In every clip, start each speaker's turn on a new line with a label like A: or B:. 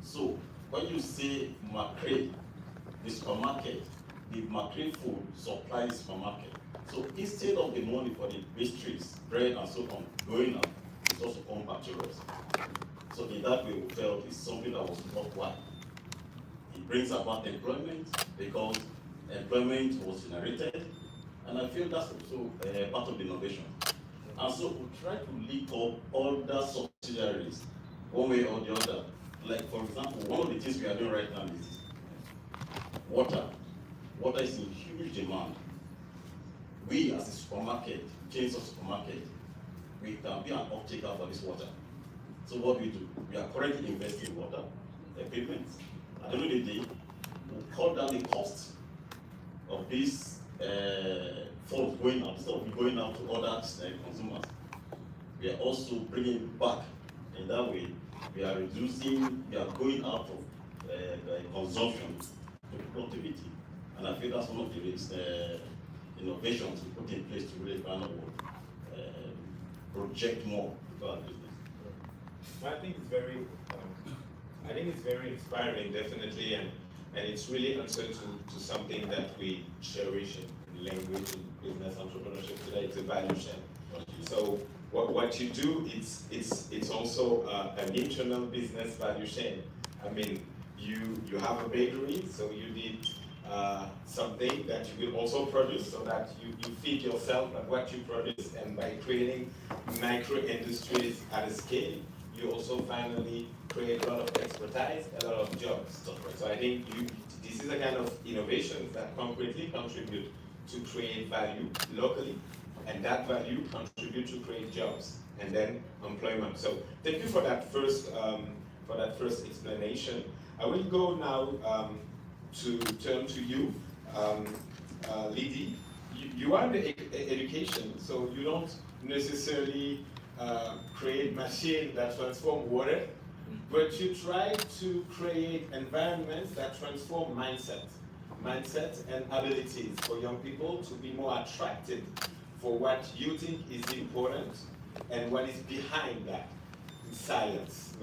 A: So when you say McRae, the supermarket, the McRae food supplies supermarket. So instead of the money for the pastries, bread and so on going out, it's also come back to us. So in that way, we felt it's something that was worthwhile. It brings about employment because employment was generated, and I feel that's also part of the innovation. And so we try to link up other subsidiaries one way or the other. Like for example, one of the things we are doing right now is water. Water is in huge demand. We as a supermarket, chains of supermarket, we can be an off-taker for this water. So what we do, we are currently investing in water, equipment. At the end of the day, we cut down the cost of these funds going out, instead of going out to other consumers. We are also bringing back. In that way, we are reducing, we are going out of consumption to productivity. And I feel that's one of the innovations we put in place to really kind of project more to our business.
B: I think it's very inspiring, definitely, and it's really answer to something that we cherish in language, in business, entrepreneurship today. It's a value chain. So what you do, it's also an internal business value chain. I mean, you have a bakery, so you need something that you will also produce, so that you feed yourself at what you produce, and by creating micro industries at a scale, you also finally create a lot of expertise, a lot of jobs. So I think this is a kind of innovation that concretely contribute to create value locally, and that value contribute to create jobs and then employment. So thank you for that first explanation. I will go now to turn to you, Lydie. You are in the education, so you don't necessarily create machines that transform water, but you try to create environments that transform mindset and abilities for young people to be more attracted for what you think is important and what is behind that. Science.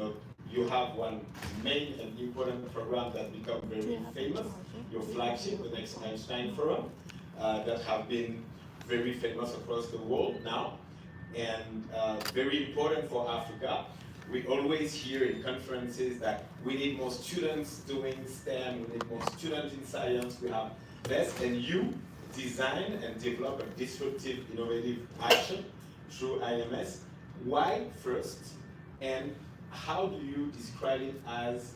B: You have one main and important program that become very famous, your flagship, the Next Einstein Forum, that have been very famous across the world now, and very important for Africa. We always hear in conferences that we need more students doing STEM, we need more students in science, we have less, and you design and develop a disruptive, innovative action through IMS. Why first, and how do you describe it as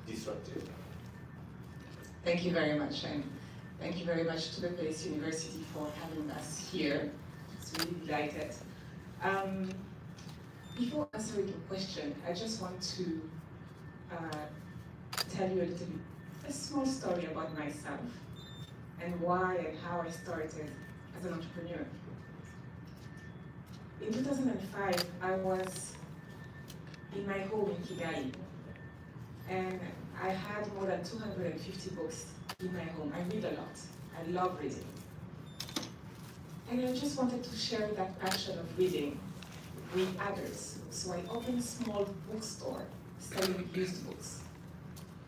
B: disruptive?
C: Thank you very much, and thank you very much to the Place University for having us here. It's really delighted. Before answering your question, I just want to tell you a small story about myself and why and how I started as an entrepreneur. In 2005, I was in my home in Kigali, and I had more than 250 books in my home. I read a lot. I love reading. And I just wanted to share that passion of reading with others. So I opened a small bookstore selling used books.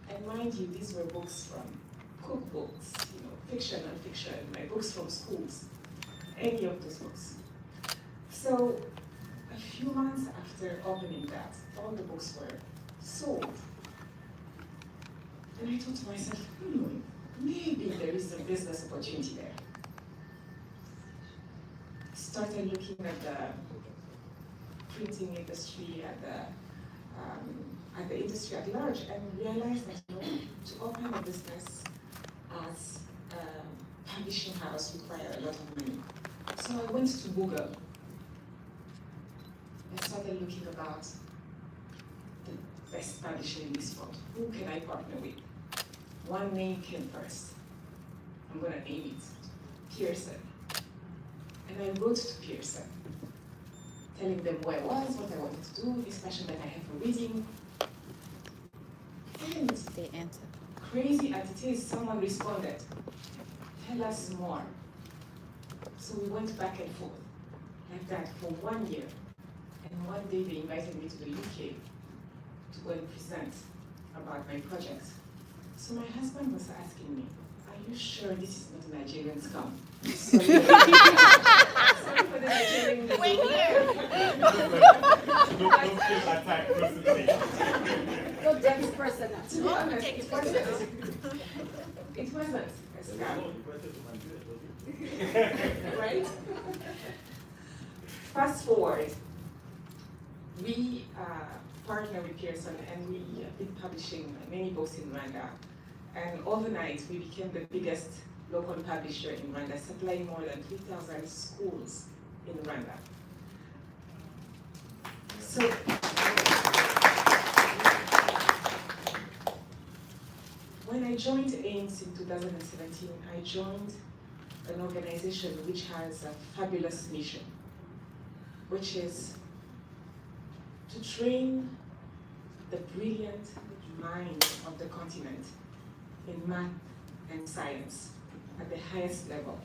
C: And mind you, these were books from cookbooks, fiction, non-fiction, my books from schools, any of those books. So a few months after opening that, all the books were sold. And I thought to myself, maybe there is a business opportunity there. Started looking at the printing industry, at the industry at large, and realized that to open a business as a publishing house requires a lot of money. So I went to Google and started looking about the best publisher in this world. Who can I partner with? One name came first. I'm going to name it Pearson. And I wrote to Pearson, telling them who I was, what I wanted to do, this passion that I have for reading. And
D: they answered.
C: Crazy as it is, someone responded, tell us more. So we went back and forth like that for 1 year. And one day they invited me to the UK to go and present a about my project. So my husband was asking me, are you sure this is not a Nigerian scam? Sorry for the Nigerian.
D: We're here.
B: Don't feel attacked personally.
E: No, that's personal.
C: To be honest, it wasn't a scam. Right? Fast forward, we partner with Pearson and we have been publishing many books in Rwanda. And overnight, we became the biggest local publisher in Rwanda, supplying more than 3,000 schools in Rwanda. So, when I joined AIMS in 2017, I joined an organization which has a fabulous mission, which is to train the brilliant minds of the continent in math and science at the highest level.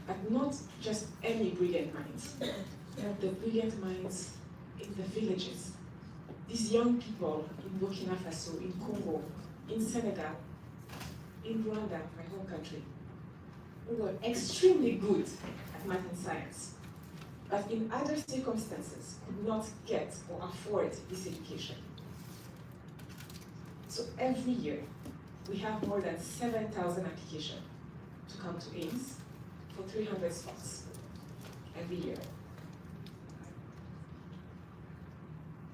C: But not just any brilliant minds, but the brilliant minds in the villages. These young people in Burkina Faso, in Congo, in Senegal, in Rwanda, my home country, who were extremely good at math and science, but in other circumstances could not get or afford this education. So every year, we have more than 7,000 applications to come to AIMS for 300 spots every year.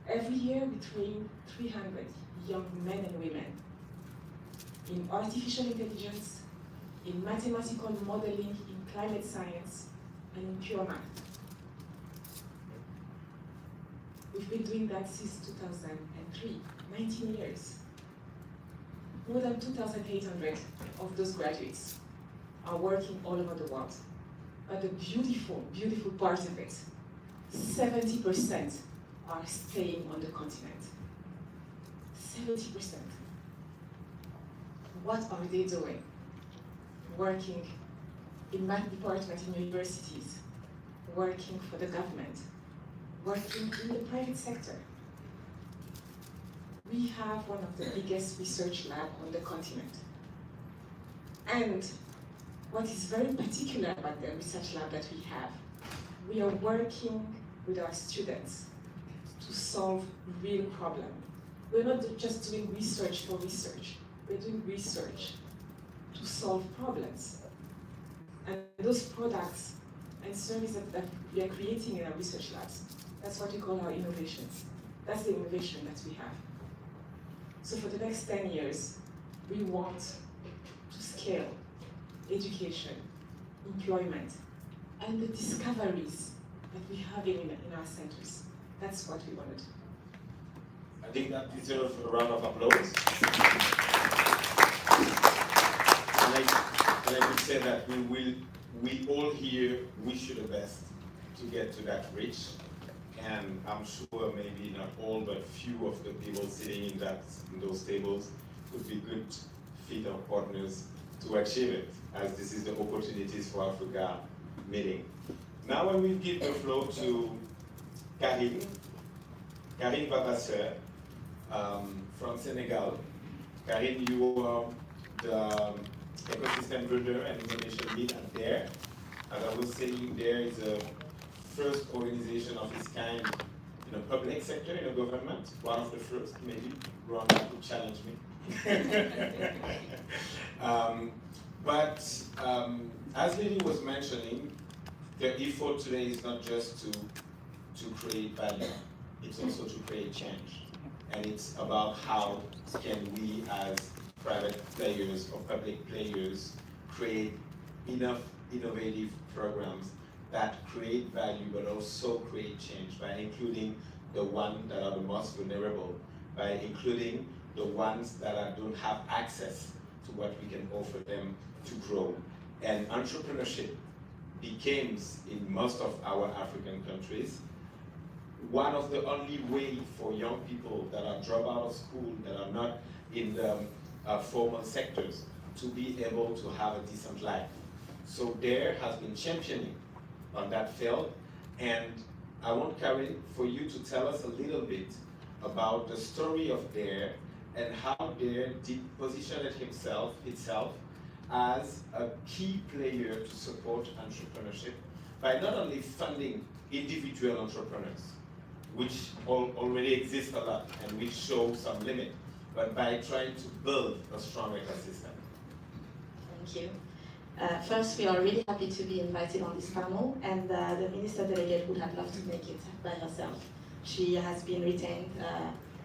C: Every year, we train 300 young men and women in artificial intelligence, in mathematical modeling, in climate science, and in pure math. We've been doing that since 2003, 19 years. More than 2,800 of those graduates are working all over the world. But the beautiful, beautiful part of it, 70% are staying on the continent. 70%. What are they doing? Working in math departments in universities, working for the government, working in the private sector. We have one of the biggest research labs on the continent. And what is very particular about the research lab that we have, we are working with our students to solve real problems. We're not just doing research for research. We're doing research to solve problems. And those products and services that we are creating in our research labs, that's what we call our innovations. That's the innovation that we have. So for the next 10 years, we want to scale education, employment, and the discoveries that we have in our centers. That's what we want to do.
B: I think that deserves a round of applause. And I would say that we all here wish you the best to get to that reach. And I'm sure maybe not all, but few of the people sitting in those tables could be good fit of partners to achieve it, as this is the Opportunities for Africa meeting. Now I will give the floor to Karine Babasseur from Senegal. Karine, you are the ecosystem builder and innovation lead at DARE. As I was saying, DARE is a first organization of its kind in the public sector, in the government, one of the first, maybe. Rwanda could challenge me. As Lily was mentioning, the effort today is not just to create value, it's also to create change. And it's about how can we as private players or public players create enough innovative programs that create value but also create change by including the ones that are the most vulnerable, by including the ones that don't have access to what we can offer them to grow. And entrepreneurship becomes, in most of our African countries, one of the only ways for young people that are dropped out of school, that are not in the formal sectors, to be able to have a decent life. So DARE has been championing on that field, and I want, Karine, for you to tell us a little bit about the story of DARE and how there did position itself as a key player to support entrepreneurship by not only funding individual entrepreneurs, which already exist a lot and which show some limit, but by trying to build a strong ecosystem.
D: Thank you. First, we are really happy to be invited on this panel, and the Minister Delegate would have loved to make it by herself. She has been retained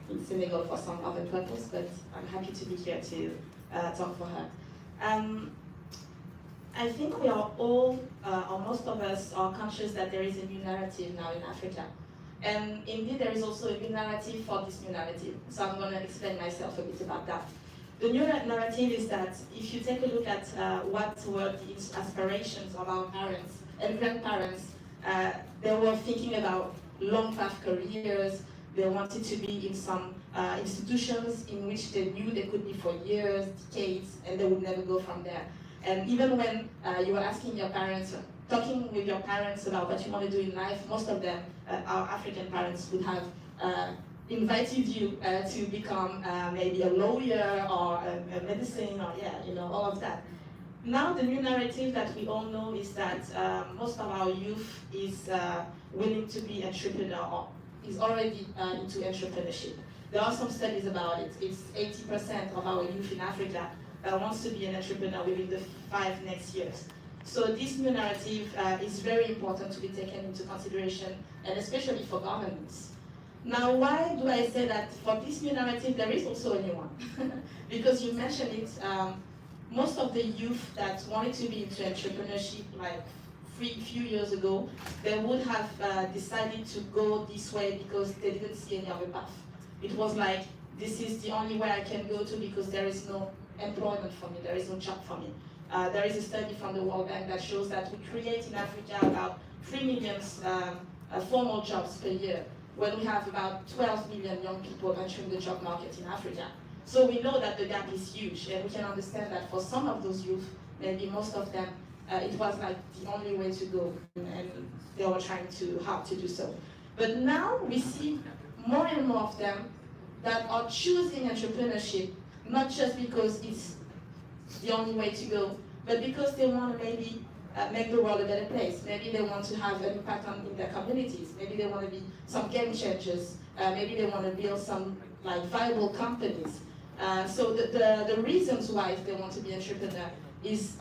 D: in Senegal for some other purpose, but I'm happy to be here to talk for her. I think we are all, or most of us, are conscious that there is a new narrative now in Africa. And indeed, there is also a new narrative for this new narrative. So I'm going to explain myself a bit about that. The new narrative is that if you take a look at what were the aspirations of our parents and grandparents, they were thinking about long path careers. They wanted to be in some institutions in which they knew they could be for years, decades, and they would never go from there. And even when you were asking your parents, talking with your parents about what you want to do in life, most of them, our African parents, would have invited you to become maybe a lawyer or a medicine or all of that. Now the new narrative that we all know is that most of our youth is willing to be entrepreneur or is already into entrepreneurship. There are some studies about it. It's 80% of our youth in Africa wants to be an entrepreneur within the 5 next years. So this new narrative is very important to be taken into consideration, and especially for governments. Now, why do I say that for this new narrative there is also a new one? Because you mentioned it, most of the youth that wanted to be into entrepreneurship like few years ago, they would have decided to go this way because they didn't see any other path. It was like, this is the only way I can go to because there is no employment for me, there is no job for me. There is a study from the World Bank that shows that we create in Africa about 3 million formal jobs per year, when we have about 12 million young people entering the job market in Africa. So we know that the gap is huge, and we can understand that for some of those youth, maybe most of them, it was like the only way to go, and they were trying hard to do so. But now we see more and more of them that are choosing entrepreneurship, not just because it's the only way to go, but because they want to maybe make the world a better place. Maybe they want to have an impact in their communities. Maybe they want to be some game changers. Maybe they want to build some viable companies. So the reasons why they want to be entrepreneur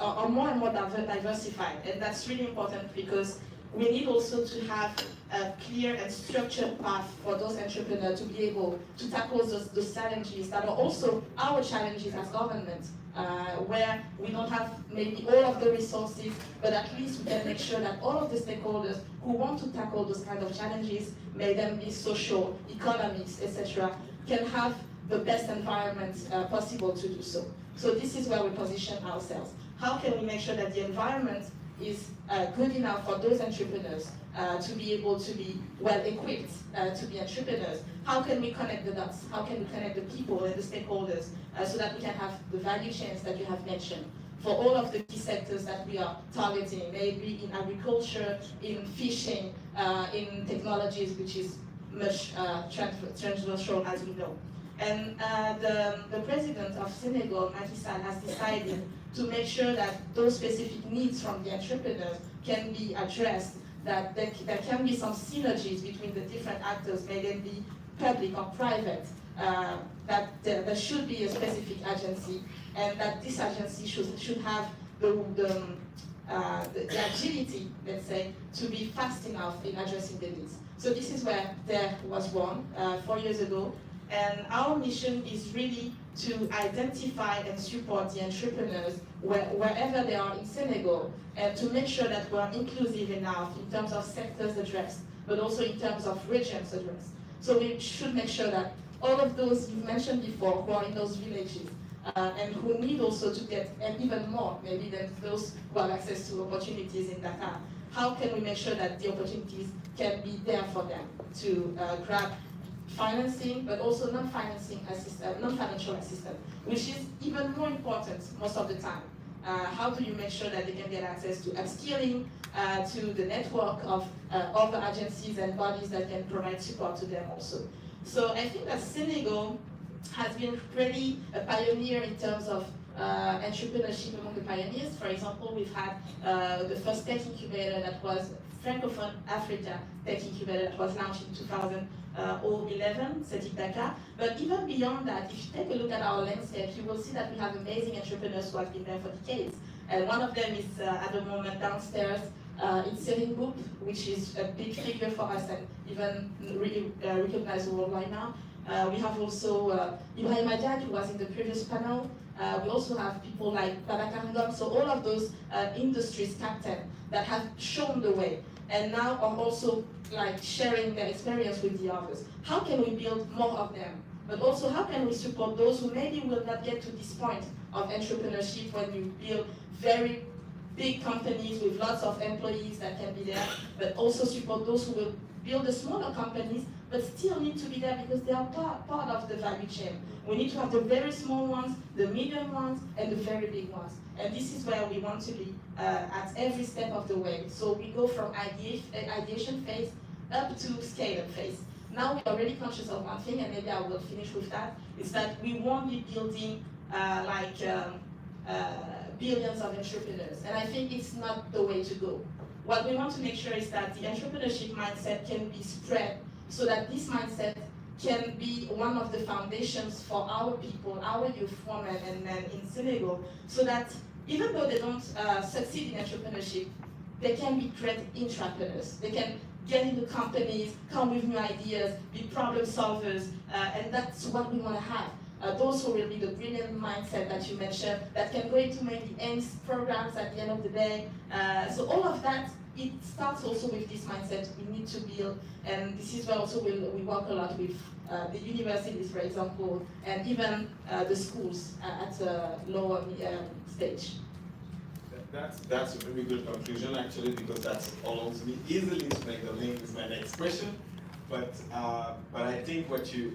D: are more and more diversified, and that's really important because we need also to have a clear and structured path for those entrepreneurs to be able to tackle those challenges that are also our challenges as government, where we don't have maybe all of the resources, but at least we can make sure that all of the stakeholders who want to tackle those kind of challenges, may them be social, economics, etc., can have the best environment possible to do so. So this is where we position ourselves. How can we make sure that the environment is good enough for those entrepreneurs to be able to be well equipped to be entrepreneurs? How can we connect the dots? How can we connect the people and the stakeholders so that we can have the value chains that you have mentioned for all of the key sectors that we are targeting, maybe in agriculture, in fishing, in technologies, which is much transversal as we know. And the president of Senegal, Macky Sall, has decided to make sure that those specific needs from the entrepreneurs can be addressed, that there can be some synergies between the different actors, may they be public or private, that there should be a specific agency, and that this agency should have the agility, let's say, to be fast enough in addressing the needs. So this is where there was born 4 years ago. And our mission is really to identify and support the entrepreneurs wherever they are in Senegal, and to make sure that we're inclusive enough in terms of sectors addressed, but also in terms of regions addressed. So we should make sure that all of those you've mentioned before who are in those villages and who need also to get even more, maybe than those who have access to opportunities in Dakar, how can we make sure that the opportunities can be there for them to grab financing, but also non-financial assistance, which is even more important most of the time. How do you make sure that they can get access to upskilling, to the network of other agencies and bodies that can provide support to them also? So I think that Senegal has been really a pioneer in terms of entrepreneurship among the pioneers. For example, we've had the first tech incubator that was Francophone Africa Tech Incubator that was launched in 2011, Cetic Dakar. But even beyond that, if you take a look at our landscape, you will see that we have amazing entrepreneurs who have been there for decades. And one of them is at the moment downstairs in Cyril Group, which is a big figure for us and even really recognized worldwide now. We have also Ibrahim Adjad, who was in the previous panel. We also have people like Babacar Ngom, so all of those industries captains that have shown the way and now are also like sharing their experience with the others. How can we build more of them? But also how can we support those who maybe will not get to this point of entrepreneurship when you build very big companies with lots of employees that can be there, but also support those who will build the smaller companies but still need to be there because they are part of the value chain. We need to have the very small ones, the medium ones, and the very big ones. And this is where we want to be at every step of the way. So we go from ideation phase up to scale-up phase. Now we're already conscious of one thing, and maybe I will finish with that, is that we won't be building billions of entrepreneurs. And I think it's not the way to go. What we want to make sure is that the entrepreneurship mindset can be spread so that this mindset can be one of the foundations for our people, our youth, women and men in Senegal, so that even though they don't succeed in entrepreneurship, they can be great intrapreneurs. They can get into companies, come with new ideas, be problem solvers, and that's what we want to have. Those who will be the brilliant mindset that you mentioned, that can go into maybe AIMS programs at the end of the day. So all of that, it starts also with this mindset we need to build, and this is where also we work a lot with the universities, for example, and even the schools at a lower stage.
B: That's a very good conclusion, actually, because that allows me easily to make the link with my next question. But I think what you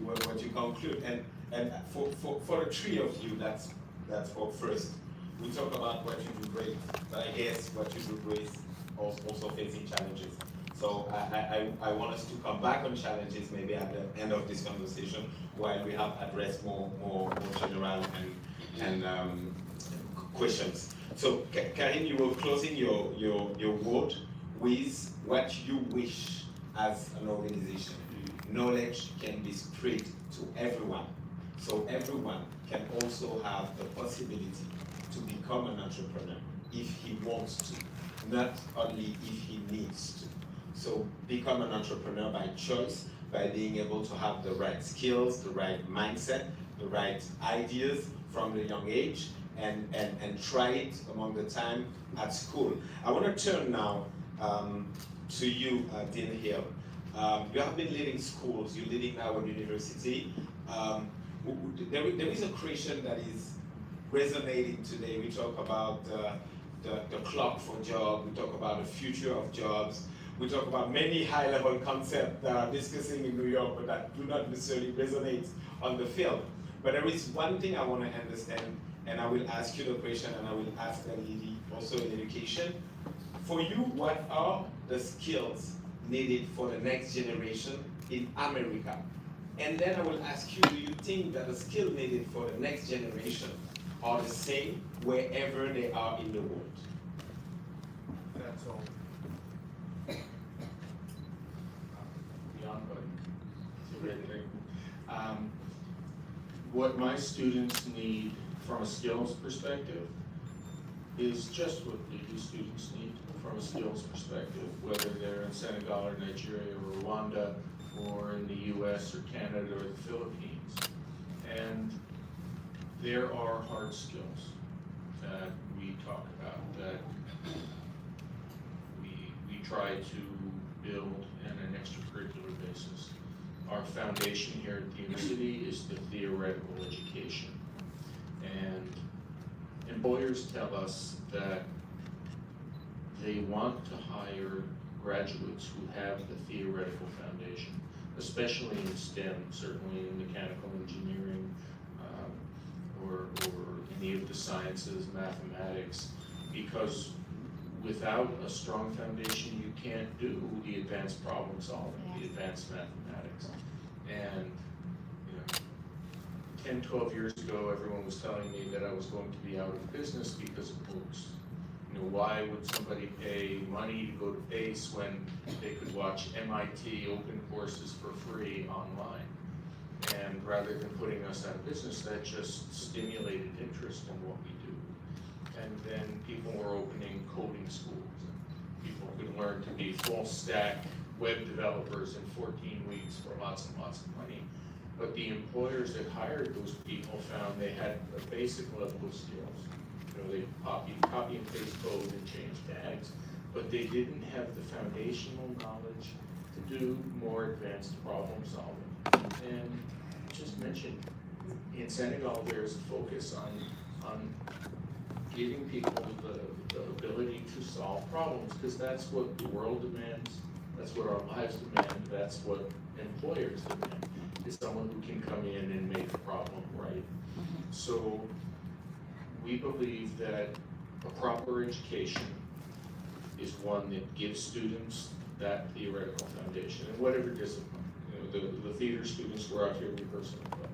B: conclude, and for the three of you, that's for first. We talk about what you do great, but I guess what you do great also facing challenges. So I want us to come back on challenges maybe at the end of this conversation, while we have addressed more general and questions. So Karim, you were closing your word with what you wish as an organization. Knowledge can be spread to everyone, so everyone can also have the possibility to become an entrepreneur if he wants to, not only if he needs to. So become an entrepreneur by choice, by being able to have the right skills, the right mindset, the right ideas from the young age, and try it among the time at school. I want to turn now to you, Dean Hill. You have been leading schools, you're leading now a university. There is a question that is resonating today. We talk about the clock for jobs, we talk about the future of jobs, we talk about many high-level concepts that are discussing in New York but that do not necessarily resonate on the field. But there is one thing I want to understand, and I will ask you the question, and I will ask the lady also in education. For you, what are the skills needed for the next generation in America? And then I will ask you, do you think that the skills needed for the next generation are the same wherever they are in the world?
F: That's all. Beyond button. What my students need from a skills perspective is just what the students need from a skills perspective, whether they're in Senegal or Nigeria or Rwanda or in the US or Canada or the Philippines. And there are hard skills that we talk about, that we try to build on an extracurricular basis. Our foundation here at the university is the theoretical education. And employers tell us that they want to hire graduates who have the theoretical foundation, especially in STEM, certainly in mechanical engineering, or any of the sciences, mathematics, because without a strong foundation, you can't do the advanced problem solving, the advanced mathematics. And 10, 12 years ago, everyone was telling me that I was going to be out of business because of books. You know, why would somebody pay money to go to base when they could watch MIT open courses for free online? And rather than putting us out of business, that just stimulated interest in what we do. And then people were opening coding schools. And people could learn to be full stack web developers in 14 weeks for lots and lots of money. But the employers that hired those people found they had a basic level of skills. You know, they copy and paste code and change tags, but they didn't have the foundational knowledge to do more advanced problem solving. And just mentioned, in Senegal, there's a focus on giving people the ability to solve problems, because that's what the world demands, that's what our lives demand, that's what employers demand, is someone who can come in and make a problem right. So we believe that a proper education is one that gives students that theoretical foundation in whatever discipline. You know, the theater students were out here rehearsing, but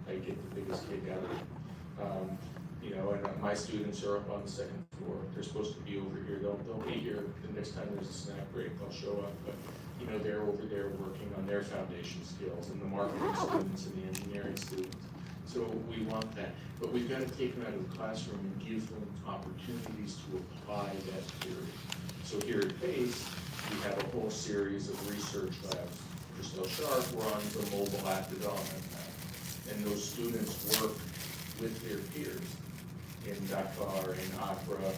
F: I get the biggest kick out of it. You know, and my students are up on the second floor. They're supposed to be over here. They'll be here the next time there's a snack break. They'll show up, but you know, they're over there working on their foundation skills, and the marketing students and the engineering students. So we want that, but we've got to take them out of the classroom and give them opportunities to apply that theory. So here at BASE, we have a whole series of research labs. Christelle Sharp runs a mobile app development lab, and those students work with their peers in Dakar, in Accra,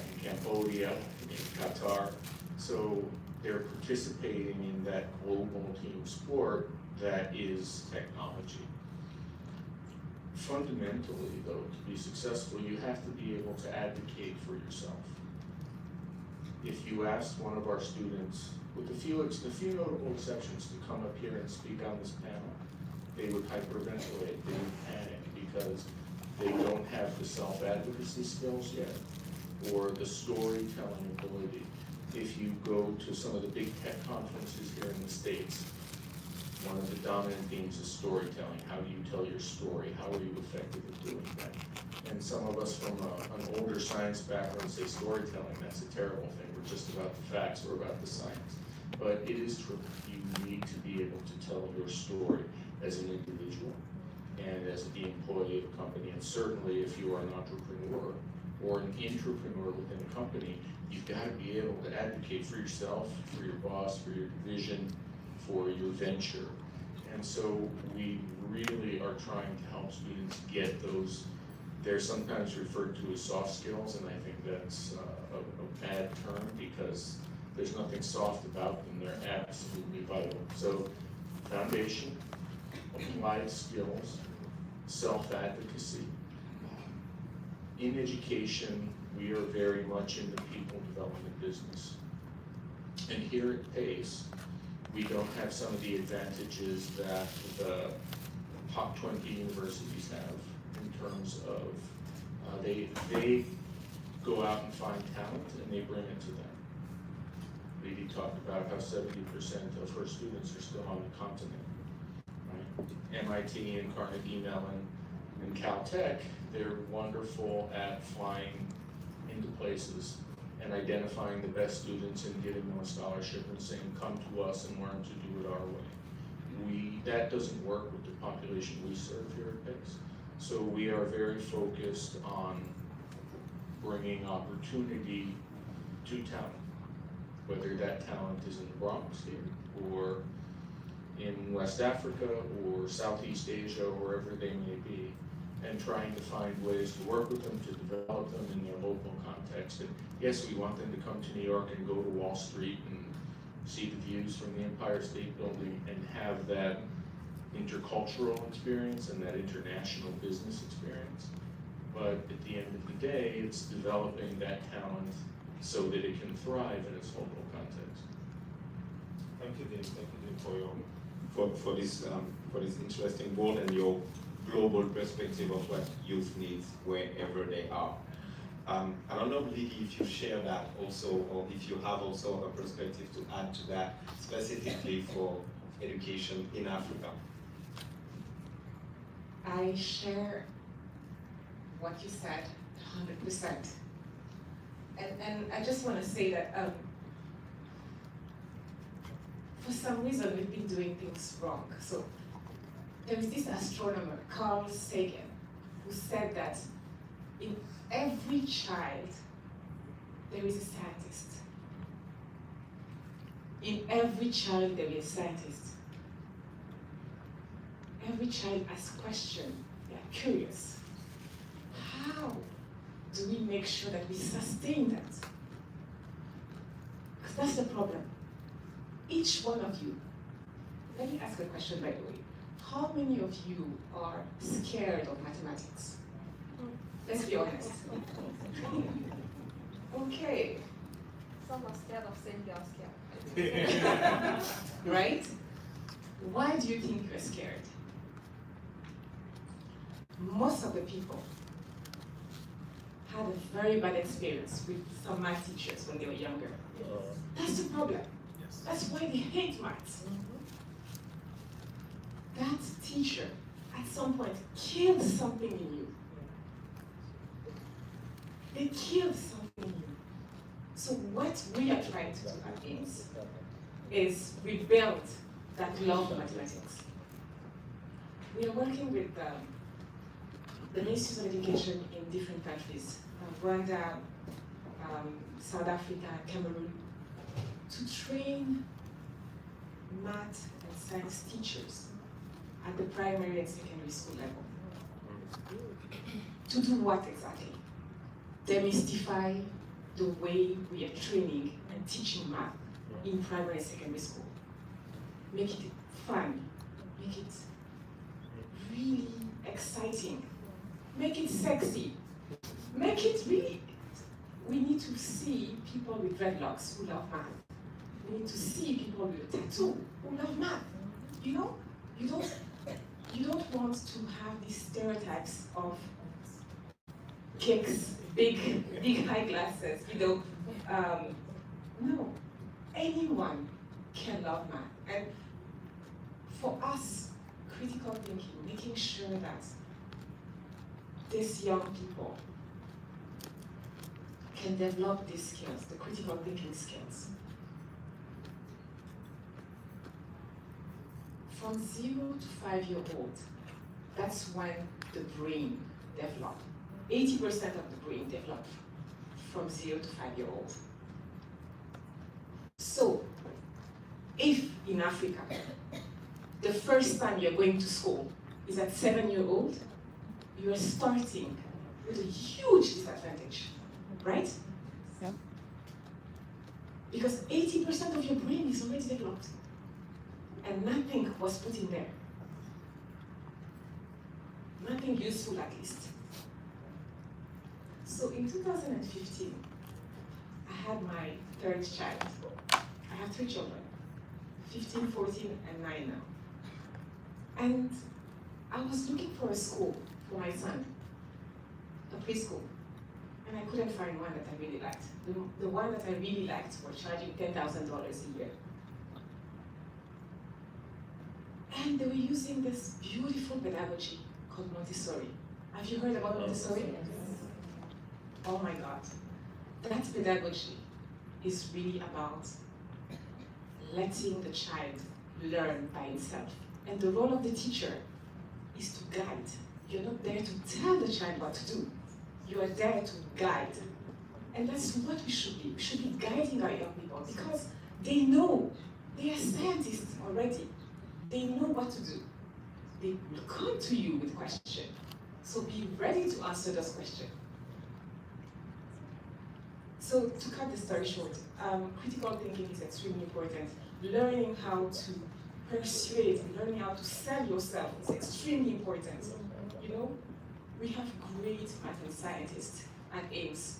F: in Cambodia, in Qatar. So they're participating in that global team sport that is technology. Fundamentally, though, to be successful, you have to be able to advocate for yourself. If you asked one of our students, with a few notable exceptions, to come up here and speak on this panel, they would hyperventilate, they would panic, because they don't have the self-advocacy skills yet, or the storytelling ability. If you go to some of the big tech conferences here in the States, one of the dominant themes is storytelling. How do you tell your story? How are you effective at doing that? And some of us from an older science background say storytelling, that's a terrible thing. We're just about the facts, we're about the science. But it is true. You need to be able to tell your story as an individual and as the employee of a company. And certainly if you are an entrepreneur or an intrapreneur within a company, you've got to be able to advocate for yourself, for your boss, for your division, for your venture. And so we really are trying to help students get those. They're sometimes referred to as soft skills, and I think that's a bad term, because there's nothing soft about them. They're absolutely vital. So foundation, applied skills, self-advocacy. In education, we are very much in the people development business. And here at PACE, we don't have some of the advantages that the top 20 universities have in terms of they go out and find talent and they bring it to them. Lady talked about how 70% of her students are still on the continent. Right? MIT and Carnegie Mellon and Caltech, they're wonderful at flying into places and identifying the best students and giving them a scholarship and saying, come to us and learn to do it our way. That doesn't work with the population we serve here at PACE. So we are very focused on bringing opportunity to talent, whether that talent is in the Bronx here, or in West Africa, or Southeast Asia, or wherever they may be, and trying to find ways to work with them, to develop them in their local context. And yes, we want them to come to New York and go to Wall Street and see the views from the Empire State Building and have that intercultural experience and that international business experience. But at the end of the day, it's developing that talent so that it can thrive in its local context.
B: Thank you, Dean, for this interesting world and your global perspective of what youth needs wherever they are. I don't know, Lily, if you share that also, or if you have also a perspective to add to that, specifically for education in Africa.
C: I share what you said 100%. And I just want to say that for some reason we've been doing things wrong. So there is this astronomer, Carl Sagan, who said that in every child there is a scientist. In every child there is a scientist. Every child asks questions, they are curious. How do we make sure that we sustain that? Because that's the problem. Each one of you, let me ask a question by the way. How many of you are scared of mathematics? Let's be honest. Okay.
D: Some are scared of saying they are scared.
C: Right? Why do you think you're scared? Most of the people had a very bad experience with some math teachers when they were younger. That's the problem. That's why they hate maths. That teacher, at some point, killed something in you. They killed something in you. So what we are trying to do at AIMS is rebuild that love of mathematics. We are working with the Ministries of Education in different countries, Rwanda, South Africa, Cameroon, to train math and science teachers at the primary and secondary school level. To do what exactly? Demystify the way we are training and teaching math in primary and secondary school. Make it fun, make it really exciting, make it sexy, make it really, we need to see people with dreadlocks who love math. We need to see people with a tattoo who love math. You know, you don't want to have these stereotypes of kicks, big high glasses, no, anyone can love math. And for us, critical thinking, making sure that these young people can develop these skills, the critical thinking skills. From 0 to 5 years old, that's when the brain develops. 80% of the brain develops from 0 to 5 years old. So, if in Africa, the first time you're going to school is at 7 years old, you're starting with a huge disadvantage, right?
E: Yeah.
C: Because 80% of your brain is already developed, and nothing was put in there. Nothing useful, at least. So in 2015, I had my third child. I have 3 children, 15, 14, and 9 now. And I was looking for a school for my son, a preschool. And I couldn't find one that I really liked. The one that I really liked were charging $10,000 a year. And they were using this beautiful pedagogy called Montessori. Have you heard about Montessori? Oh my God. That pedagogy is really about letting the child learn by himself. And the role of the teacher is to guide. You're not there to tell the child what to do. You are there to guide. And that's what we should be. We should be guiding our young people because they know. They are scientists already. They know what to do. They will come to you with questions. So be ready to answer those questions. So to cut the story short, critical thinking is extremely important. Learning how to persuade, learning how to sell yourself is extremely important. You know, we have great math and scientists at AIMS,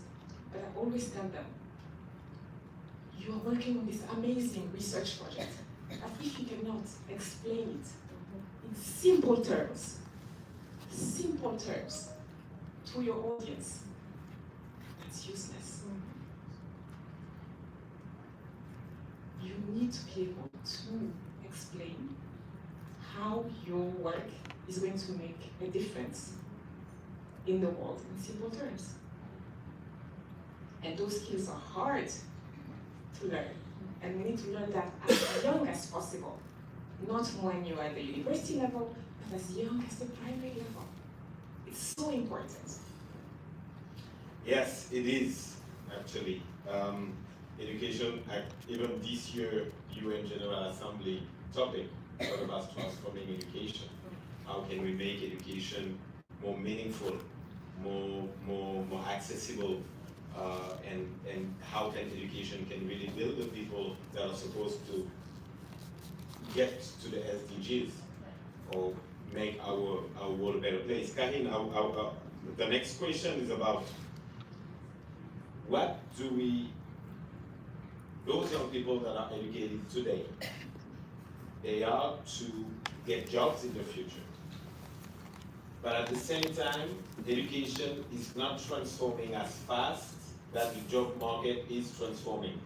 C: but I always tell them, you are working on this amazing research project, but if you cannot explain it in simple terms to your audience, it's useless. You need to be able to explain how your work is going to make a difference in the world, in simple terms. And those skills are hard to learn. And we need to learn that as young as possible. Not when you're at the university level, but as young as the primary level. It's so important.
B: Yes, it is, actually. Education, even this year, UN General Assembly topic, what about transforming education? How can we make education more meaningful, more accessible, and how can education can really build the people that are supposed to get to the SDGs or make our world a better place. Kahin, the next question is about what do those young people that are educated today, they are to get jobs in the future. But at the same time, education is not transforming as fast that the job market is transforming.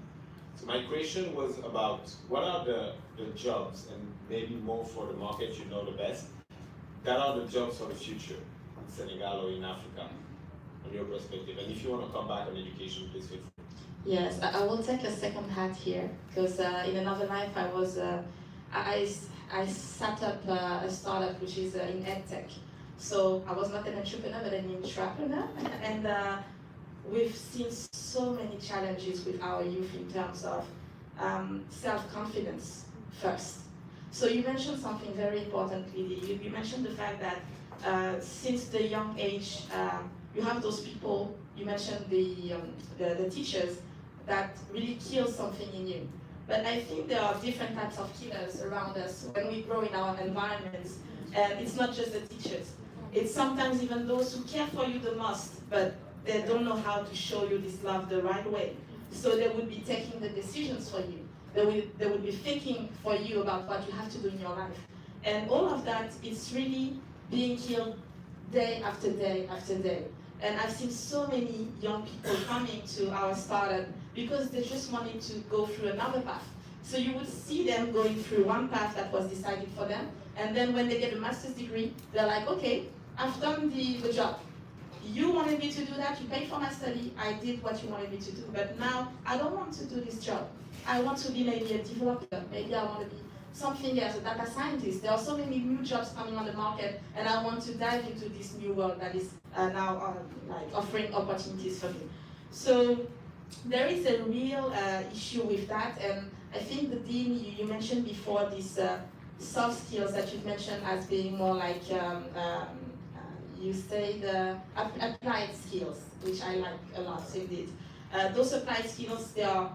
B: So my question was about what are the jobs, and maybe more for the market you know the best, that are the jobs for the future in Senegal or in Africa, from your perspective. And if you want to come back on education, please feel free.
D: Yes, I will take a second hat here because in another life I set up a startup which is in edtech. So I was not an entrepreneur but an intrapreneur, and we've seen so many challenges with our youth in terms of self-confidence first. So you mentioned something very important, Lydie. You mentioned the fact that since the young age, you have those people. You mentioned the teachers that really kill something in you. But I think there are different types of killers around us when we grow in our environments. And it's not just the teachers. It's sometimes even those who care for you the most, but they don't know how to show you this love the right way. So they would be taking the decisions for you. They would be thinking for you about what you have to do in your life. And all of that is really being killed day after day after day. And I've seen so many young people coming to our startup because they just wanted to go through another path. So you would see them going through one path that was decided for them, and then when they get a master's degree, they're like, okay, I've done the job. You wanted me to do that, you paid for my study, I did what you wanted me to do, but now I don't want to do this job. I want to be maybe a developer, maybe I want to be something else, a data scientist. There are so many new jobs coming on the market, and I want to dive into this new world that is now like offering opportunities for me. So there is a real issue with that, and I think the Dean, you mentioned before these soft skills that you've mentioned as being more like, you say the applied skills, which I like a lot indeed. Those applied skills, they are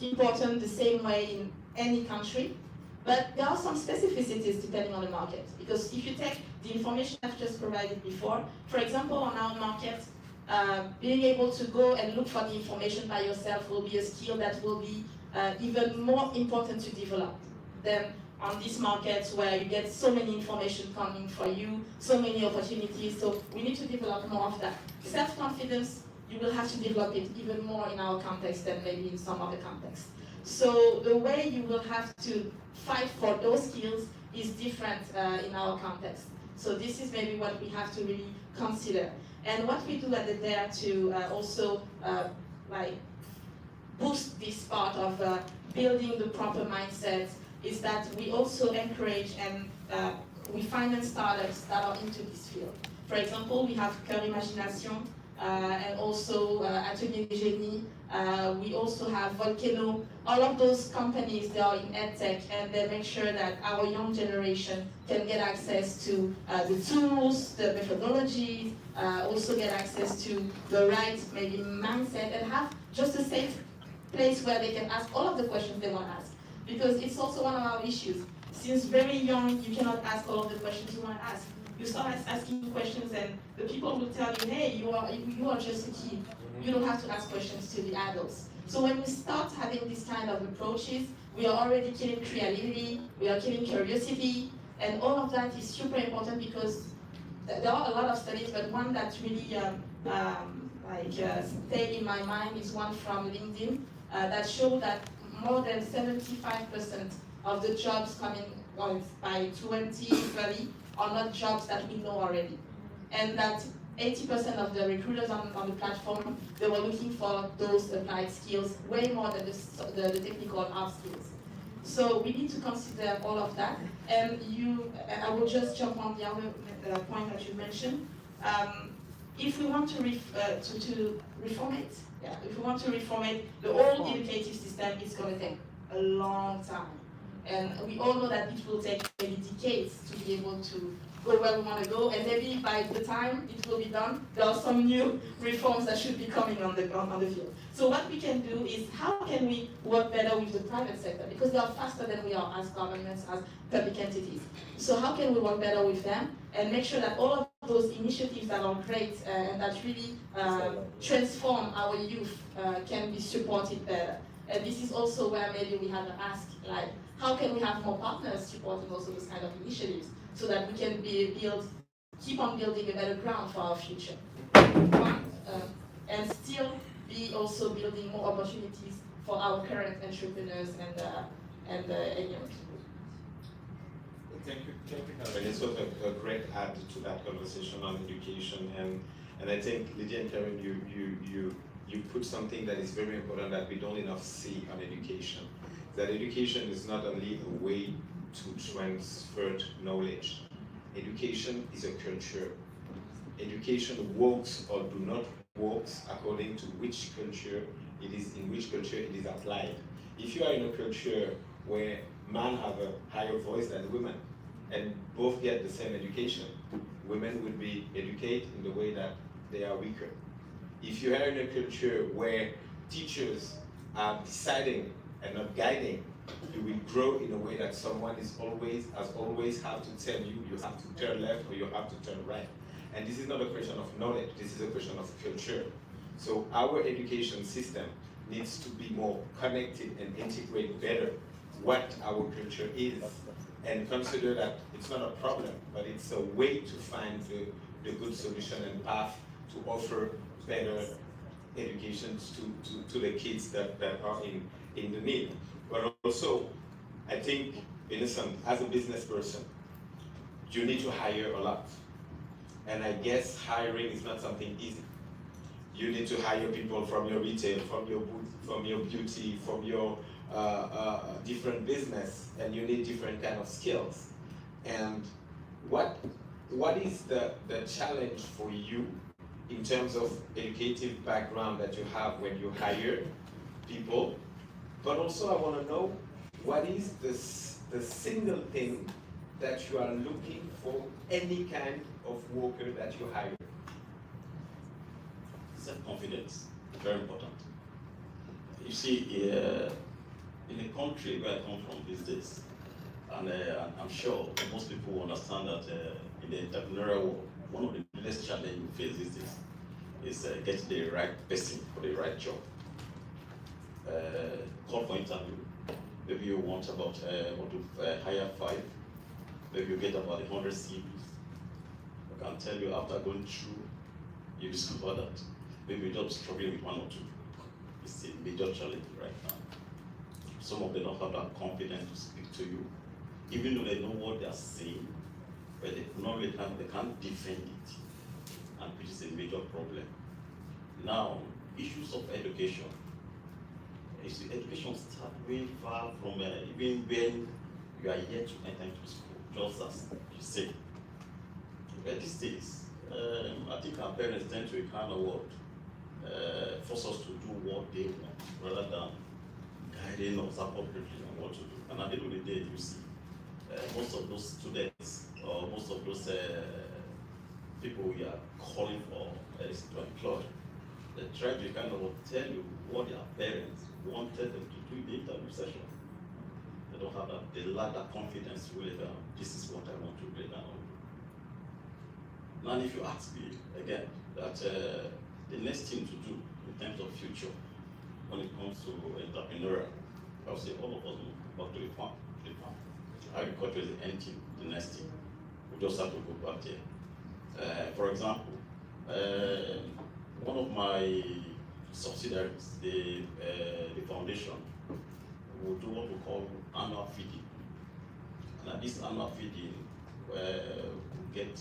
D: important the same way in any country, but there are some specificities depending on the market. Because if you take the information I've just provided before, for example, on our market, being able to go and look for the information by yourself will be a skill that will be even more important to develop than on these markets where you get so many information coming for you, so many opportunities. So we need to develop more of that. Self-confidence, you will have to develop it even more in our context than maybe in some other contexts. So the way you will have to fight for those skills is different in our context. So this is maybe what we have to really consider. And what we do at the DARE to also like boost this part of building the proper mindset is that we also encourage and we finance startups that are into this field. For example, we have Cœur Imagination and also Atelier des Génies. We also have Volcano. All of those companies, they are in EdTech, and they make sure that our young generation can get access to the tools, the methodologies, also get access to the right maybe mindset, and have just a safe place where they can ask all of the questions they want to ask. Because it's also one of our issues. Since very young, you cannot ask all of the questions you want to ask. You start asking questions and the people will tell you, hey, you are just a kid. You don't have to ask questions to the adults. So when we start having these kind of approaches, we are already killing creativity, we are killing curiosity, and all of that is super important because there are a lot of studies, but one that really stayed in my mind is one from LinkedIn that showed that more than 75% of the jobs coming by 2030 are not jobs that we know already. And that 80% of the recruiters on the platform, they were looking for those applied skills way more than the technical hard skills. So we need to consider all of that. And I will just jump on the other point that you mentioned. If we want to reform it, if we want to reform it, the whole educative system is going to take a long time. And we all know that it will take maybe decades to be able to go where we want to go, and maybe by the time it will be done, there are some new reforms that should be coming on the field. So what we can do is, how can we work better with the private sector? Because they are faster than we are as governments, as public entities. So how can we work better with them and make sure that all of those initiatives that are great and that really transform our youth can be supported better? And this is also where maybe we have to ask, like, how can we have more partners supporting also those kind of initiatives, so that we can keep on building a better ground for our future, and still be also building more opportunities for our current entrepreneurs and young people.
B: Thank you, Karen. It's sort of a great add to that conversation on education, and I think Lydia and Karen, you put something that is very important that we don't enough see on education. That education is not only a way to transfer knowledge. Education is a culture. Education works or do not works according to which culture it is, in which culture it is applied. If you are in a culture where men have a higher voice than women, and both get the same education, women will be educated in the way that they are weaker. If you are in a culture where teachers are deciding and not guiding, you will grow in a way that someone has always have to tell you have to turn left or you have to turn right. And this is not a question of knowledge, this is a question of culture. So our education system needs to be more connected and integrate better what our culture is, and consider that it's not a problem, but it's a way to find the good solution and path to offer better education to the kids that are in the need. But also, I think, Innocent, as a business person, you need to hire a lot. And I guess hiring is not something easy. You need to hire people from your retail, from your beauty, from your different business, and you need different kind of skills. And what is the challenge for you in terms of educative background that you have when you hire people? But also I want to know, what is the single thing that you are looking for any kind of worker that you hire?
A: Self-confidence, very important. You see, in the country where I come from these days, and I'm sure most people understand that in the entrepreneurial world, one of the biggest challenges you face these days is getting the right person for the right job. Call for interview. Maybe you want to hire 5. Maybe you get about 100 CVs. I can tell you, after going through, you discover that maybe you're just struggling with 1 or 2. It's a major challenge right now. Some of them don't have that confidence to speak to you, even though they know what they are saying, but they can't defend it, and which is a major problem. Now, issues of education. You see, education starts way far from even when you are yet to enter into school, just as you say. But these days, I think our parents tend to kind of force us to do what they want, rather than guiding us appropriately on what to do. And at the end of the day, you see, most of those students, or most of those people we are calling for to employ, they try to kind of tell you what their parents wanted them to do in the interview session. They don't have that, they lack that confidence to really, this is what I want to bring down. Now, if you ask me again, that the next thing to do in terms of future, when it comes to entrepreneurial, I would say all of us will go back to the farm. Agriculture is the end thing, the next thing. We just have to go back there. For example, one of my subsidiaries, the foundation, will do what we call annual feeding. And at this annual feeding, where we get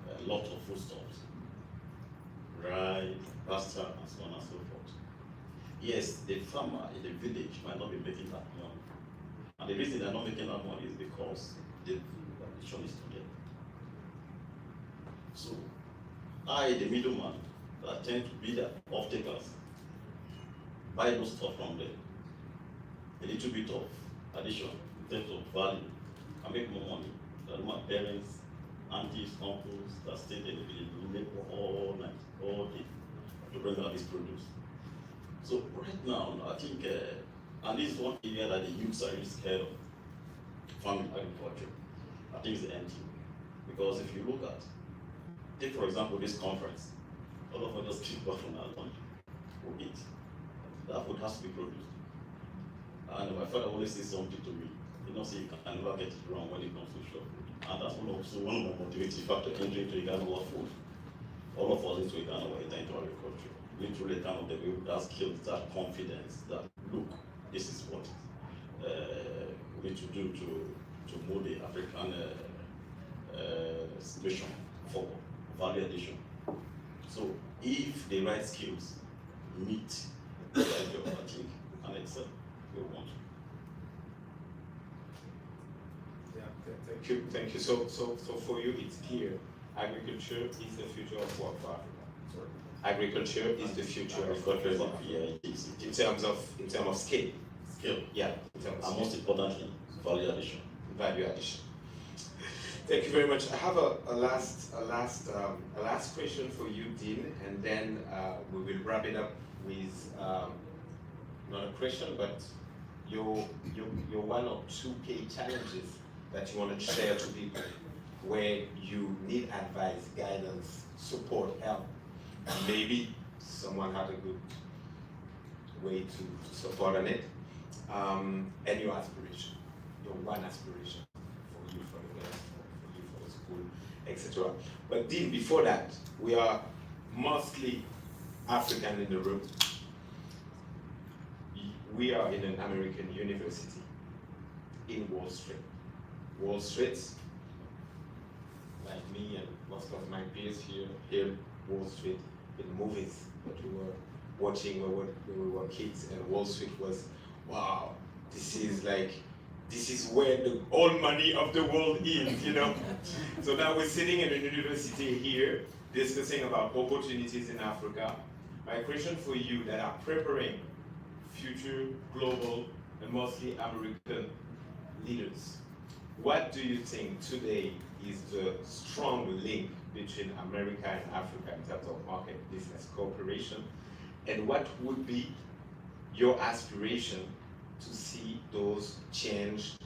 A: a lot of foodstuffs, rice, pasta, and so on and so forth. Yes, the farmer in the village might not be making that money. And the reason they're not making that money is because the foundation is to them. So, I, the middleman, that tend to be the off-takers, buy those stuff from them. A little bit of addition in terms of value, and make more money than my parents, aunties, uncles that stayed in the village will make all night, all day to bring out this produce. So right now, I think, and this is one area that the youths are really scared of, farming agriculture. I think it's empty. Because if you look at, take for example this conference, all of us just keep back from our lunch, we eat. That food has to be produced. And my father always says something to me, you know, say you can never get it wrong when it comes to shop food. And that's also one of my motivating factors entering into a kind of food. All of us into a kind of into agriculture. Literally kind of the way that skills, that confidence, that look, this is what we need to do to move the African situation for value addition. So if the right skills meet the idea of I think and excel, we want.
B: Yeah, thank you. So for you, it's clear. Agriculture is the future of work for Africa. Sorry. Agriculture is the future of work for Africa.
A: Yeah, it is.
B: In terms of scale.
A: Scale.
B: Yeah. In terms of
A: And most importantly, value addition.
B: Value addition. Thank you very much. I have a last question for you, Dean, and then we will wrap it up with not a question, but your one or two key challenges that you want to share to people, where you need advice, guidance, support, help. And maybe someone had a good way to support on it, and your aspiration, your one aspiration for you, for the best, for you, for the school, etc. But Dean, before that, we are mostly African in the room. We are in an American university in Wall Street. Wall Street, like me and most of my peers here, Wall Street in movies that we were watching when we were kids, and Wall Street was, wow, this is where the all money of the world is, you know. So now we're sitting in a university here discussing about opportunities in Africa. My question for you that are preparing future global and mostly American leaders, what do you think today is the strong link between America and Africa in terms of market business cooperation? And what would be your aspiration to see those change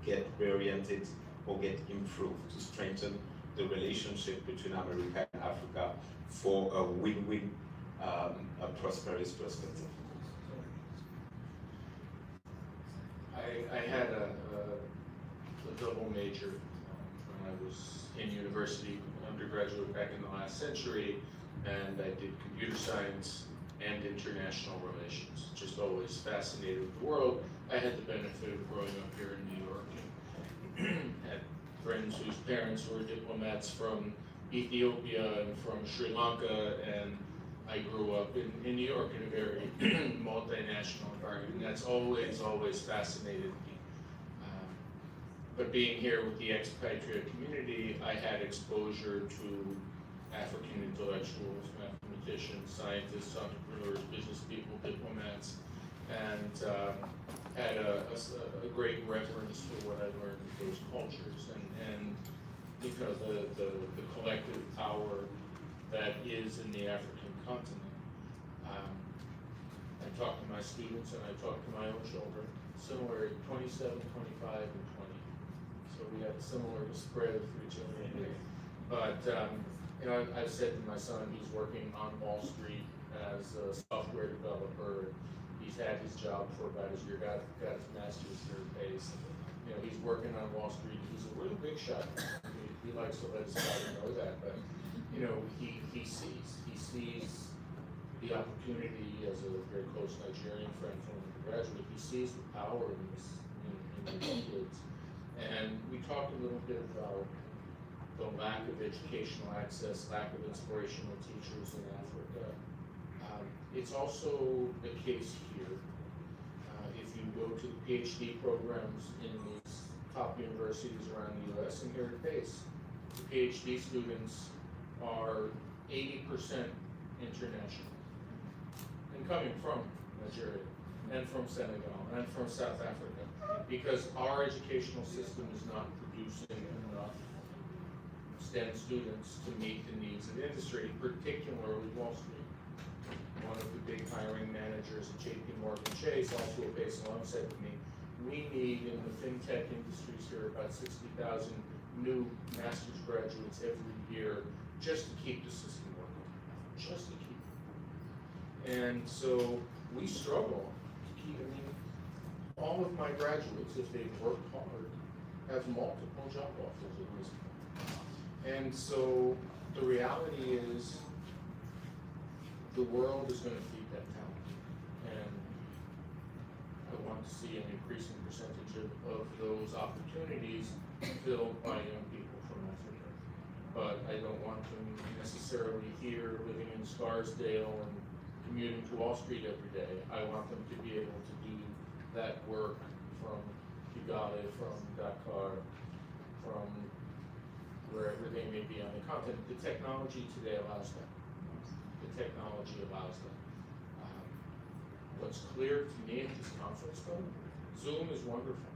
B: get reoriented or get improved to strengthen the relationship between America and Africa for a win-win, a prosperous perspective?
F: I had a double major when I was in university, undergraduate back in the last century, and I did computer science and international relations. Just always fascinated with the world. I had the benefit of growing up here in New York and had friends whose parents were diplomats from Ethiopia and from Sri Lanka, and I grew up in New York in a very multinational environment, and that's always fascinated me. But being here with the expatriate community, I had exposure to African intellectuals, mathematicians, scientists, entrepreneurs, business people, diplomats, and had a great reverence for what I learned in those cultures, and because the collective power that is in the African continent. I talk to my students and I talk to my own children, similar at 27, 25, and 20. So we have a similar spread of 3 children. But you know, I've said to my son, he's working on Wall Street as a software developer. He's had his job for about a year, got his master's third base. You know, he's working on Wall Street. He's a real big shot. He likes to let his father know that, but you know, he sees the opportunity as a very close Nigerian friend from the graduate. He sees the power in these kids, And we talked a little bit about the lack of educational access, lack of inspirational teachers in Africa. It's also the case here. If you go to the PhD programs in these top universities around the US, and here at Pace, the PhD students are 80% international, and coming from Nigeria, and from Senegal, and from South Africa, because our educational system is not producing enough STEM students to meet the needs of the industry, particularly Wall Street. One of the big hiring managers at JP Morgan Chase, also a Pace alum, said to me, we need in the fintech industries here about 60,000 new master's graduates every year just to keep the system working, just to keep it. And so we struggle to keep, I mean, all of my graduates, if they've worked hard, have multiple job offers at this point. And so the reality is the world is going to feed that talent. And I want to see an increasing percentage of those opportunities filled by young people from Africa. But I don't want them necessarily here living in Scarsdale and commuting to Wall Street every day. I want them to be able to do that work from Kigali, from Dakar, from wherever they may be on the continent. The technology today allows that. The technology allows that. What's clear to me at this conference though, Zoom is wonderful.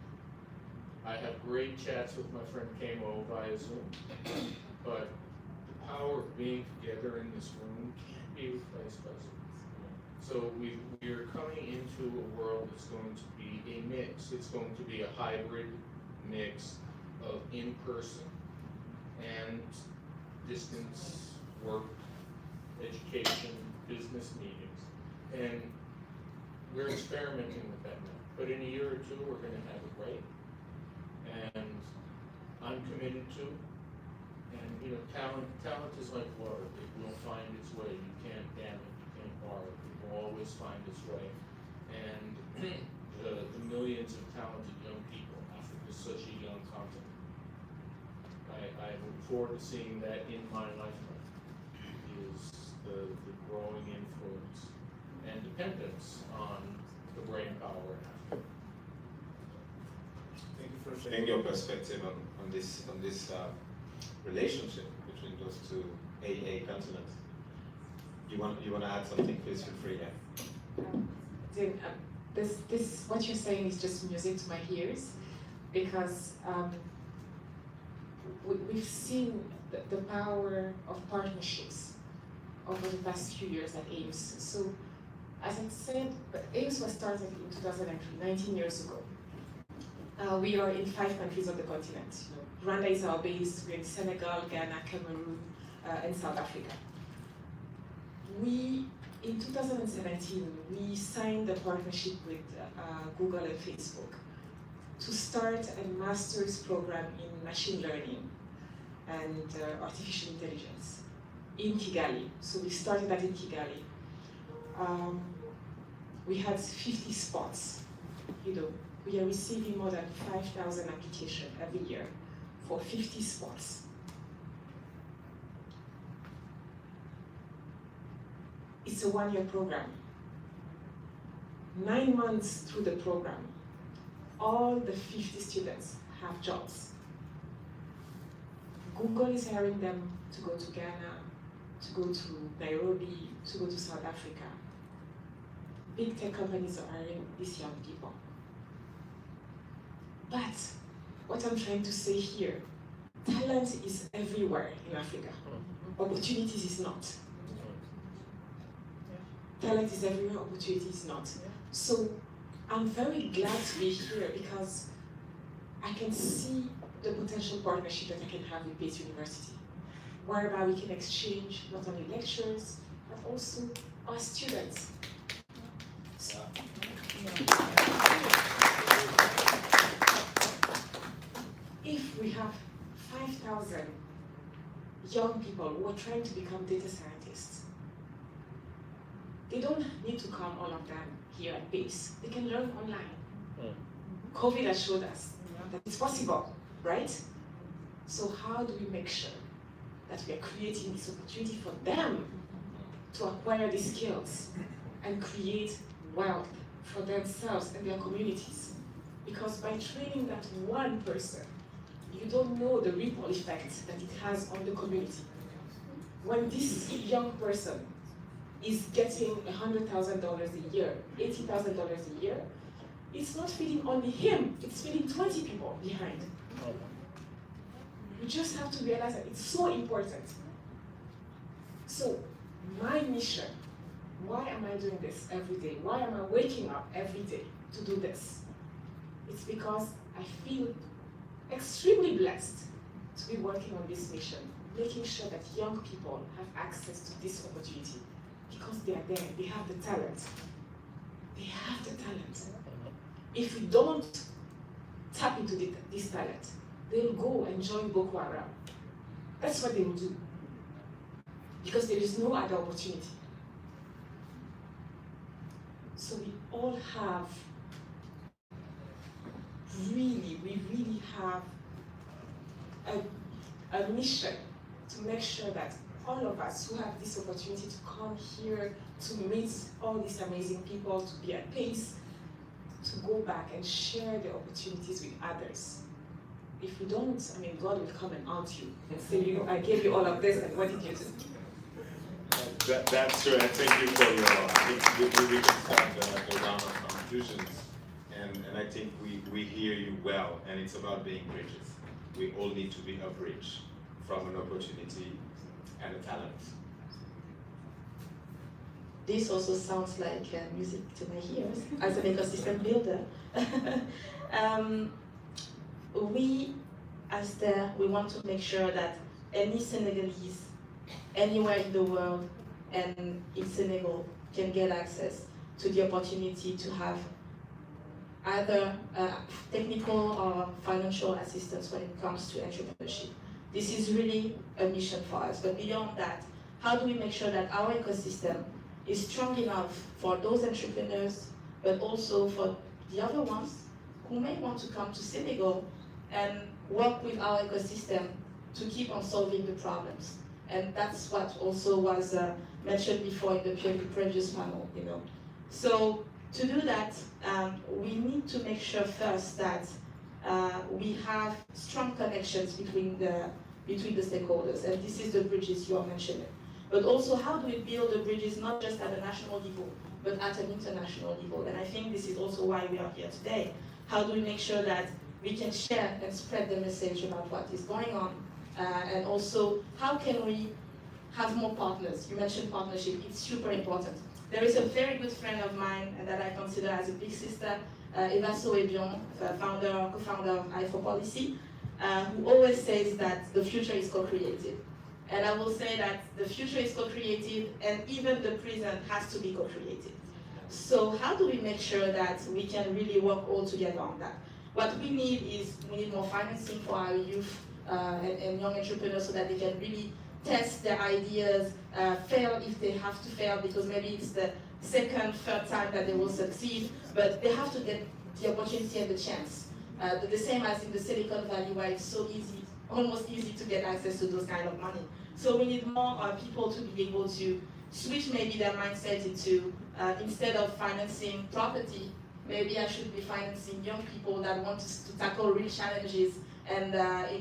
F: I have great chats with my friend Kamo via Zoom, but the power of being together in this room can't be replaced by Zoom. So we're coming into a world that's going to be a mix. It's going to be a hybrid mix of in-person and distance work, education, business meetings. And we're experimenting with that now. But in a year or two, we're gonna have it right. And I'm committed to, and you know, talent is like water. It will find its way. You can't dam it, you can't bar it. It will always find its way. And the millions of talented young people, Africa is such a young continent. I look forward to seeing that in my lifetime, is the growing influence and dependence on the brain power in Africa.
B: Thank you for sharing your perspective on this relationship between those two AA continents. You want to add something? Please feel free. Yeah.
C: This what you're saying is just music to my ears, because we've seen the power of partnerships over the past few years at AIMS. So, as I said, AIMS was started in 2003, 19 years ago. We are in 5 countries on the continent. Rwanda is our base. We're in Senegal, Ghana, Cameroon, and South Africa. In 2017, we signed a partnership with Google and Facebook to start a master's program in machine learning and artificial intelligence in Kigali. So we started that in Kigali. We had 50 spots. You know, we are receiving more than 5,000 applications every year for 50 spots. It's a 1-year program. 9 months through the program, all the 50 students have jobs. Google is hiring them to go to Ghana, to go to Nairobi, to go to South Africa. Big tech companies are hiring these young people. But what I'm trying to say here, talent is everywhere in Africa. Opportunities is not. Talent is everywhere, opportunity is not. So I'm very glad to be here because I can see the potential partnership that I can have with Pace University, whereby we can exchange not only lectures, but also our students. If we have 5,000 young people who are trying to become data scientists, they don't need to come, all of them, here at Pace. They can learn online. COVID has showed us that it's possible, right? So how do we make sure that we are creating this opportunity for them to acquire these skills and create wealth for themselves and their communities? Because by training that one person, you don't know the ripple effect that it has on the community. When this young person is getting $100,000 a year, $80,000 a year, it's not feeding only him, it's feeding 20 people behind. You just have to realize that it's so important. So, my mission, why am I doing this every day? Why am I waking up every day to do this? It's because I feel extremely blessed to be working on this mission, making sure that young people have access to this opportunity because they are there, they have the talent. They have the talent. If we don't tap into this talent, they'll go and join Boko Haram. That's what they will do. Because there is no other opportunity. So we all have, we really have a mission to make sure that all of us who have this opportunity to come here, to meet all these amazing people, to be at peace, to go back and share the opportunities with others. If you don't, I mean, God will come and out you and say, I gave you all of this, and what did you do?
B: That's true, and thank you for your, I think we can start the round of conclusions, and I think we hear you well, and it's about being bridges. We all need to be a bridge from an opportunity and a talent.
D: This also sounds like music to my ears as an ecosystem builder. We, as there, we want to make sure that any Senegalese, anywhere in the world and in Senegal, can get access to the opportunity to have either technical or financial assistance when it comes to entrepreneurship. This is really a mission for us. But beyond that, how do we make sure that our ecosystem is strong enough for those entrepreneurs, but also for the other ones who may want to come to Senegal and work with our ecosystem to keep on solving the problems. And that's what also was mentioned before in the previous panel, you know. So to do that, we need to make sure first that we have strong connections between the stakeholders, and this is the bridges you are mentioning. But also, how do we build the bridges not just at a national level, but at an international level? And I think this is also why we are here today. How do we make sure that we can share and spread the message about what is going on? And also, how can we have more partners? You mentioned partnership, it's super important. There is a very good friend of mine that I consider as a big sister, Eva Soebion, co-founder of I4Policy, who always says that the future is co-created. And I will say that the future is co-created, and even the present has to be co-created. So how do we make sure that we can really work all together on that? What we need is, we need more financing for our youth and young entrepreneurs so that they can really test their ideas, fail if they have to fail, because maybe it's the second, third time that they will succeed, but they have to get the opportunity and the chance. The same as in the Silicon Valley, where it's so easy, almost easy to get access to those kind of money. So we need more people to be able to switch maybe their mindset into, instead of financing property, maybe I should be financing young people that want to tackle real challenges and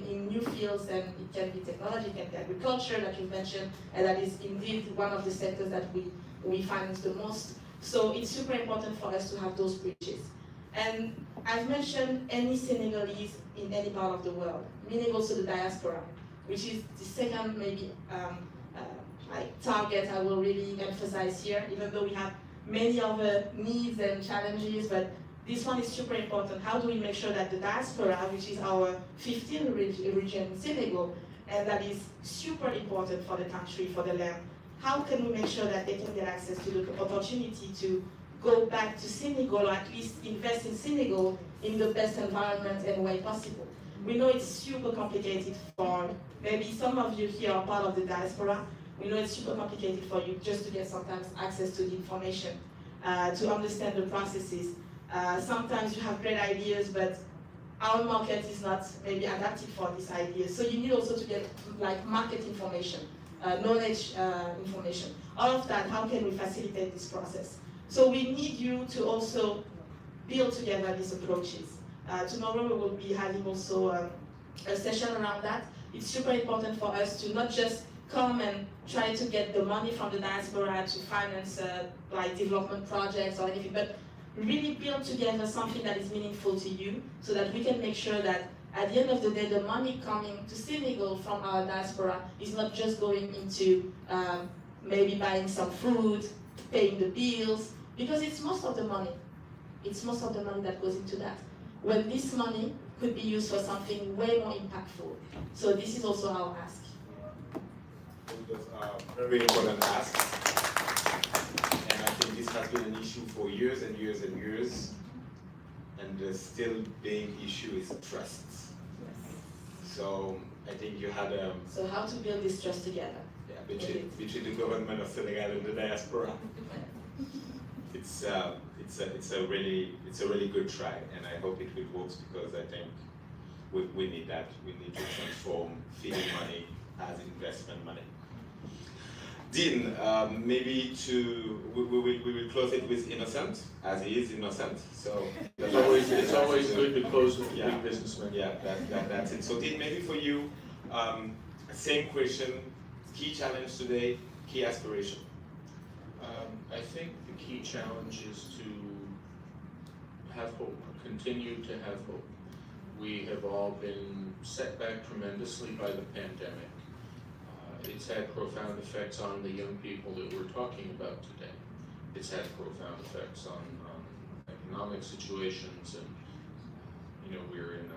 D: in new fields, and it can be technology, it can be agriculture, like you mentioned, and that is indeed one of the sectors that we finance the most. So it's super important for us to have those bridges. And I've mentioned any Senegalese in any part of the world, meaning also the diaspora, which is the second maybe target I will really emphasize here, even though we have many other needs and challenges, but this one is super important. How do we make sure that the diaspora, which is our 15th region in Senegal, and that is super important for the country, for the land, how can we make sure that they can get access to the opportunity to go back to Senegal, or at least invest in Senegal in the best environment and way possible? We know it's super complicated for, maybe some of you here are part of the diaspora. We know it's super complicated for you just to get sometimes access to the information, to understand the processes. Sometimes you have great ideas, but our market is not maybe adapted for this idea. So you need also to get like market information, knowledge information. All of that, how can we facilitate this process? So we need you to also build together these approaches. Tomorrow we will be having also a session around that. It's super important for us to not just come and try to get the money from the diaspora to finance like development projects or anything, but really build together something that is meaningful to you so that we can make sure that at the end of the day, the money coming to Senegal from our diaspora is not just going into maybe buying some food, paying the bills, because it's most of the money. It's most of the money that goes into that. When this money could be used for something way more impactful. So this is also our ask.
B: Those are very important asks. And I think this has been an issue for years and years and years. And the still big issue is trust. So I think you had
D: So how to build this trust together?
B: yeah, between the government of Senegal and the diaspora. It's a really good try, and I hope it will work because I think we need that. We need to transform feeding money as investment money. Dean, maybe we will close it with Innocent, as he is innocent. So
F: It's always good to close with the
B: Yeah.
F: big businessman.
B: yeah, that's it. So Dean, maybe for you, same question, key challenge today, key aspiration.
F: I think the key challenge is to have hope, continue to have hope. We have all been set back tremendously by the pandemic. It's had profound effects on the young people that we're talking about today. It's had profound effects on economic situations, and we're in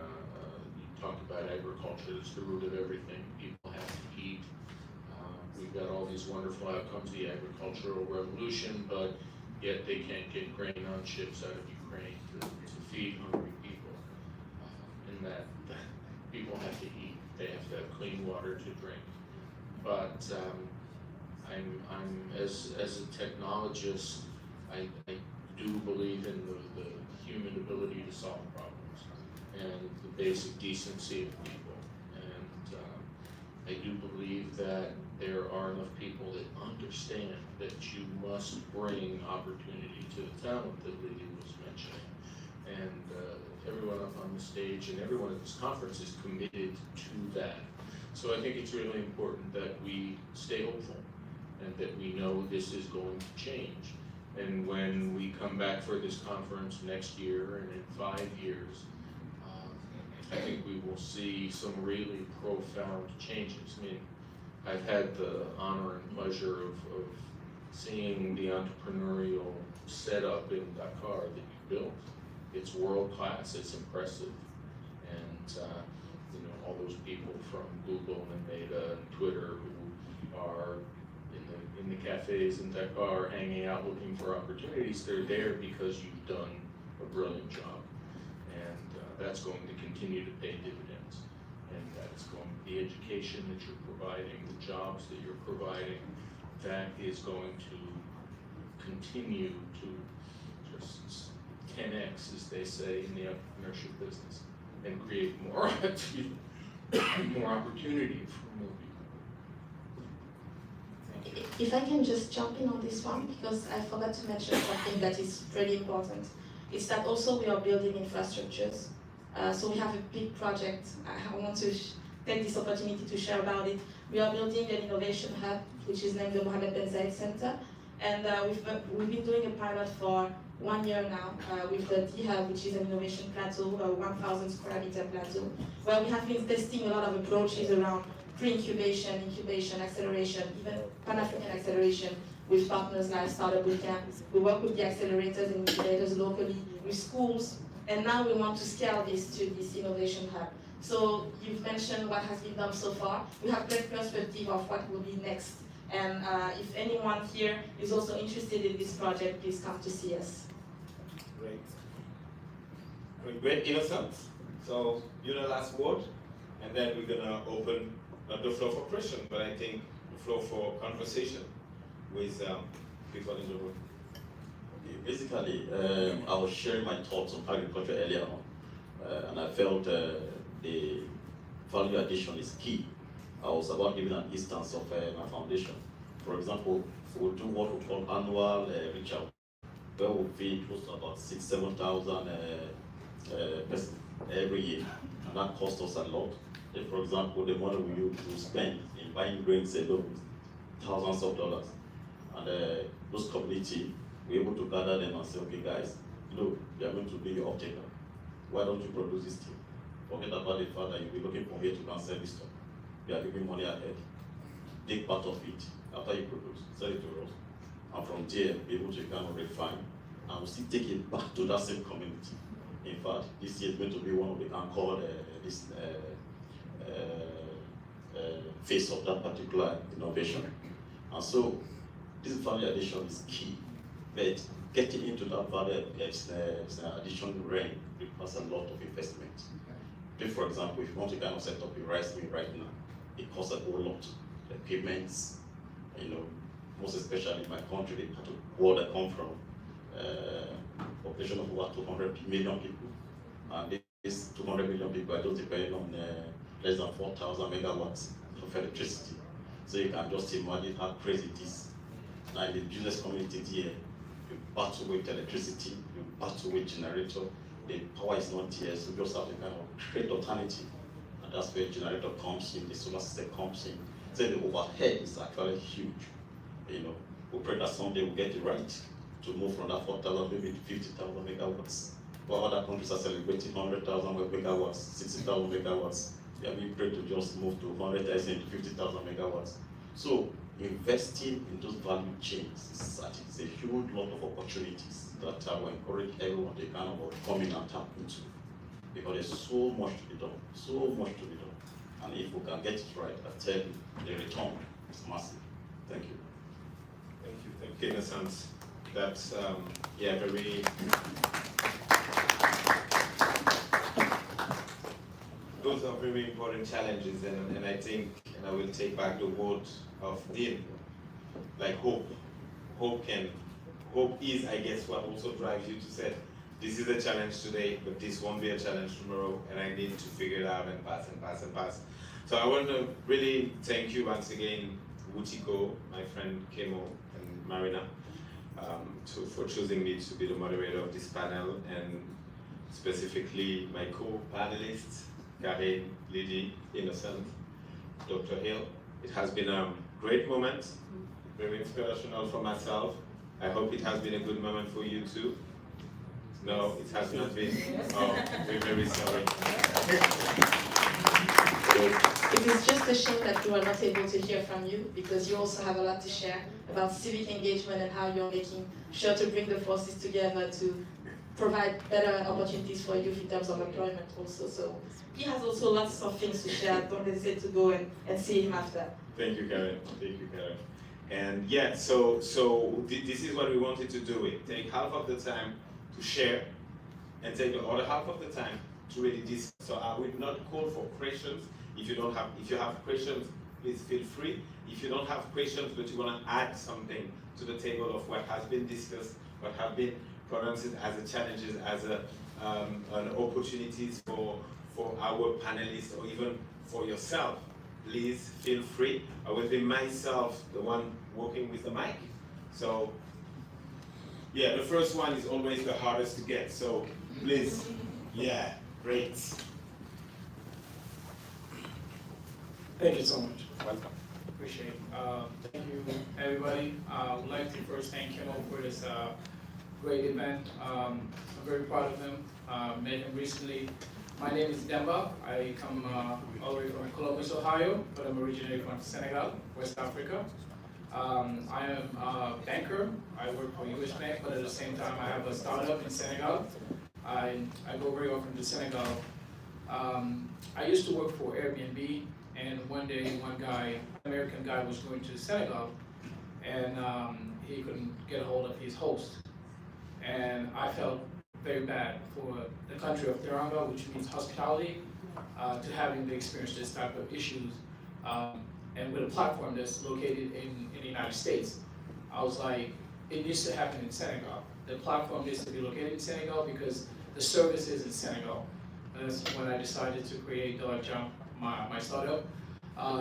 F: you talked about agriculture, it's the root of everything. People have to eat. We've got all these wonderful outcomes, the agricultural revolution, but yet they can't get grain on ships out of Ukraine to feed hungry people. And that people have to eat, they have to have clean water to drink. But I'm as a technologist, I do believe in the human ability to solve problems and the basic decency of people. And I do believe that there are enough people that understand that you must bring opportunity to the talent that Lydie was mentioning. And everyone up on the stage and everyone at this conference is committed to that. So I think it's really important that we stay hopeful and that we know this is going to change. And when we come back for this conference next year and in 5 years, I think we will see some really profound changes. I mean, I've had the honor and pleasure of seeing the entrepreneurial setup in Dakar that you built. It's world class, it's impressive. And all those people from Google and Meta and Twitter who are in the cafes in Dakar hanging out looking for opportunities, they're there because you've done a brilliant job. And that's going to continue to pay dividends. And that's going to the education that you're providing, the jobs that you're providing, that is going to continue to just 10x, as they say in the entrepreneurship business, and create more opportunity for more people.
D: If I can just jump in on this one, because I forgot to mention something that is pretty important. It's that also we are building infrastructures. So we have a big project. I want to take this opportunity to share about it. We are building an innovation hub, which is named the Mohammed Ben Zayed Center. And we've been doing a pilot for 1 year now with the D-Hub, which is an innovation plateau, a 1,000 square meter plateau, where we have been testing a lot of approaches around pre-incubation, incubation, acceleration, even Pan-African acceleration with partners like Startup Bootcamp. We work with the accelerators and incubators locally, with schools, and now we want to scale this to this innovation hub. So you've mentioned what has been done so far. We have great perspective of what will be next. And if anyone here is also interested in this project, please come to see us.
B: Great, Innocent. So you're the last word, and then we're gonna open not the floor for question, but I think the floor for conversation with people in the room.
A: Okay, basically, I was sharing my thoughts on agriculture earlier on. and I felt the value addition is key. I was about giving an instance of my foundation. For example, we'll do what we call annual reach out, where we feed close to about 7,000 persons every year, and that costs us a lot. For example, the money we use to spend in buying grains alone, thousands of dollars, and those community, we're able to gather them and say, okay guys, look, we are going to be your off-taker. Why don't you produce this thing? Forget about the fact that you'll be looking for here to go and sell this stuff. We are giving money ahead. Take part of it after you produce, sell it to us. And from there, be able to kind of refine and we'll still take it back to that same community. In fact, this year is going to be one of the anchored phase of that particular innovation. And so, this value addition is key. But getting into that value addition realm requires a lot of investment. Take for example, if you want to kind of set up a rice mill right now, it costs a whole lot. The payments, most especially in my country, the part of the world I come from, population of over 200 million people, and these 200 million people are just depending on less than 4,000 megawatts of electricity. So you can just imagine how crazy it is. Now in the business community here, you battle with electricity, you battle with generator, the power is not there, so you just have to kind of create alternative. And that's where generator comes in, the solar system comes in. So the overhead is actually huge. We pray that someday we'll get it right to move from that 4,000 maybe to 50,000 megawatts. While other countries are celebrating 100,000 megawatts, 60,000 megawatts, we are being prayed to just move to 100,000 to 50,000 megawatts. So investing in those value chains is a huge lot of opportunities that I will encourage everyone to kind of come in and tap into. Because there's so much to be done, so much to be done. And if we can get it right, I tell you, the return is massive. Thank you.
B: Thank you, Innocence. That's, very... Those are very important challenges, and I think, and I will take back the word of Dean, like hope. Hope is, I guess, what also drives you to say, this is a challenge today, but this won't be a challenge tomorrow, and I need to figure it out and pass. So I want to really thank you once again, Wutiko, my friend Kemo, and Marina, for choosing me to be the moderator of this panel, and specifically my co-panelists, Karen, Lydie, Innocent, Dr. Hill. It has been a great moment, very inspirational for myself. I hope it has been a good moment for you too. No, it has not been. Oh, we're very sorry.
D: It is just a shame that we are not able to hear from you, because you also have a lot to share about civic engagement and how you're making sure to bring the forces together to provide better opportunities for youth in terms of employment also. So he has also lots of things to share. Don't hesitate to go and see him after.
B: Thank you, Karen. And yeah, so this is what we wanted to do. Take half of the time to share and take the other half of the time to really discuss. So I will not call for questions. If you have questions, please feel free. If you don't have questions, but you want to add something to the table of what has been discussed, what have been pronounced as a challenges, as an opportunities for our panelists, or even for yourself, please feel free. I will be myself the one working with the mic. So yeah, the first one is always the hardest to get. So please, yeah, great.
G: Thank you so much.
B: Welcome.
G: Appreciate it. Thank you, everybody. I would like to first thank Kimo for this great event. I'm very proud of him. Met him recently. My name is Demba. I come all the way from Columbus, Ohio, but I'm originally from Senegal, West Africa. I am a banker. I work for US Bank, but at the same time, I have a startup in Senegal. I go very often to Senegal. I used to work for Airbnb, and one day, one guy, American guy, was going to Senegal, and he couldn't get a hold of his host. And I felt very bad for the country of Teranga, which means hospitality, to having to experience this type of issues. And with a platform that's located in the United States, I was like, it needs to happen in Senegal. The platform needs to be located in Senegal because the service is in Senegal. And that's when I decided to create my startup.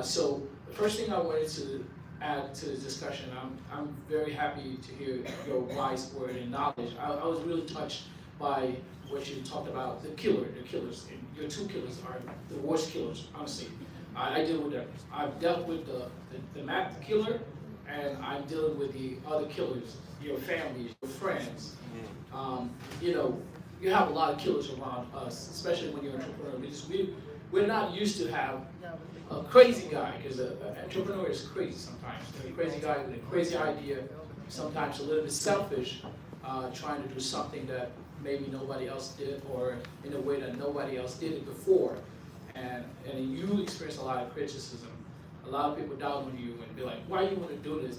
G: So the first thing I wanted to add to the discussion, I'm very happy to hear your wise word and knowledge. I was really touched by what you talked about, the killers. And your two killers are the worst killers, honestly. I deal with them. I've dealt with the math killer, and I'm dealing with the other killers, your family, your friends. You know, you have a lot of killers around us, especially when you're an entrepreneur, because we're not used to have a crazy guy, because an entrepreneur is crazy sometimes. A crazy guy with a crazy idea, sometimes a little bit selfish, trying to do something that maybe nobody else did, or in a way that nobody else did it before. And you experience a lot of criticism. A lot of people doubt on you and be like, why you want to do this?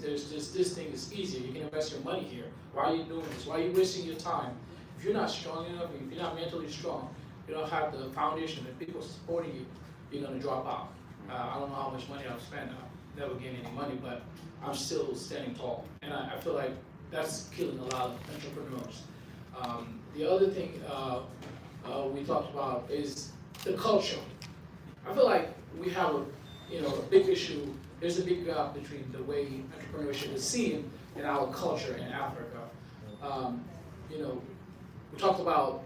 G: This thing is easier. You can invest your money here. Why are you doing this? Why are you wasting your time? If you're not strong enough, if you're not mentally strong, you don't have the foundation and people supporting you, you're going to drop out. I don't know how much money I've spent. I've never gained any money, but I'm still standing tall. And I feel like that's killing a lot of entrepreneurs. The other thing we talked about is the culture. I feel like we have a big issue. There's a big gap between the way entrepreneurship is seen in our culture in Africa. We talked about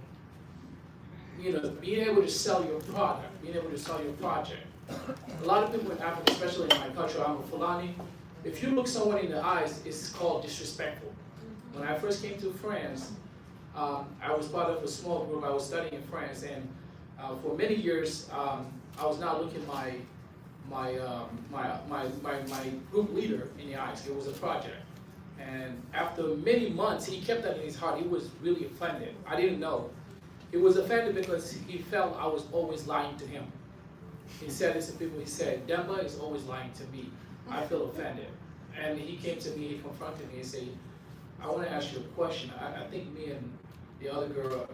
G: being able to sell your product, being able to sell your project. A lot of people in Africa, especially in my culture, I'm a Fulani. If you look someone in the eyes, it's called disrespectful. When I first came to France, I was part of a small group. I was studying in France, and for many years, I was not looking my group leader in the eyes. It was a project, and after many months, he kept that in his heart. He was really offended. I didn't know. He was offended because he felt I was always lying to him. He said this to people. He said, "Demba is always lying to me. I feel offended." And he came to me. He confronted me and said, "I want to ask you a question. I think me and the other girl,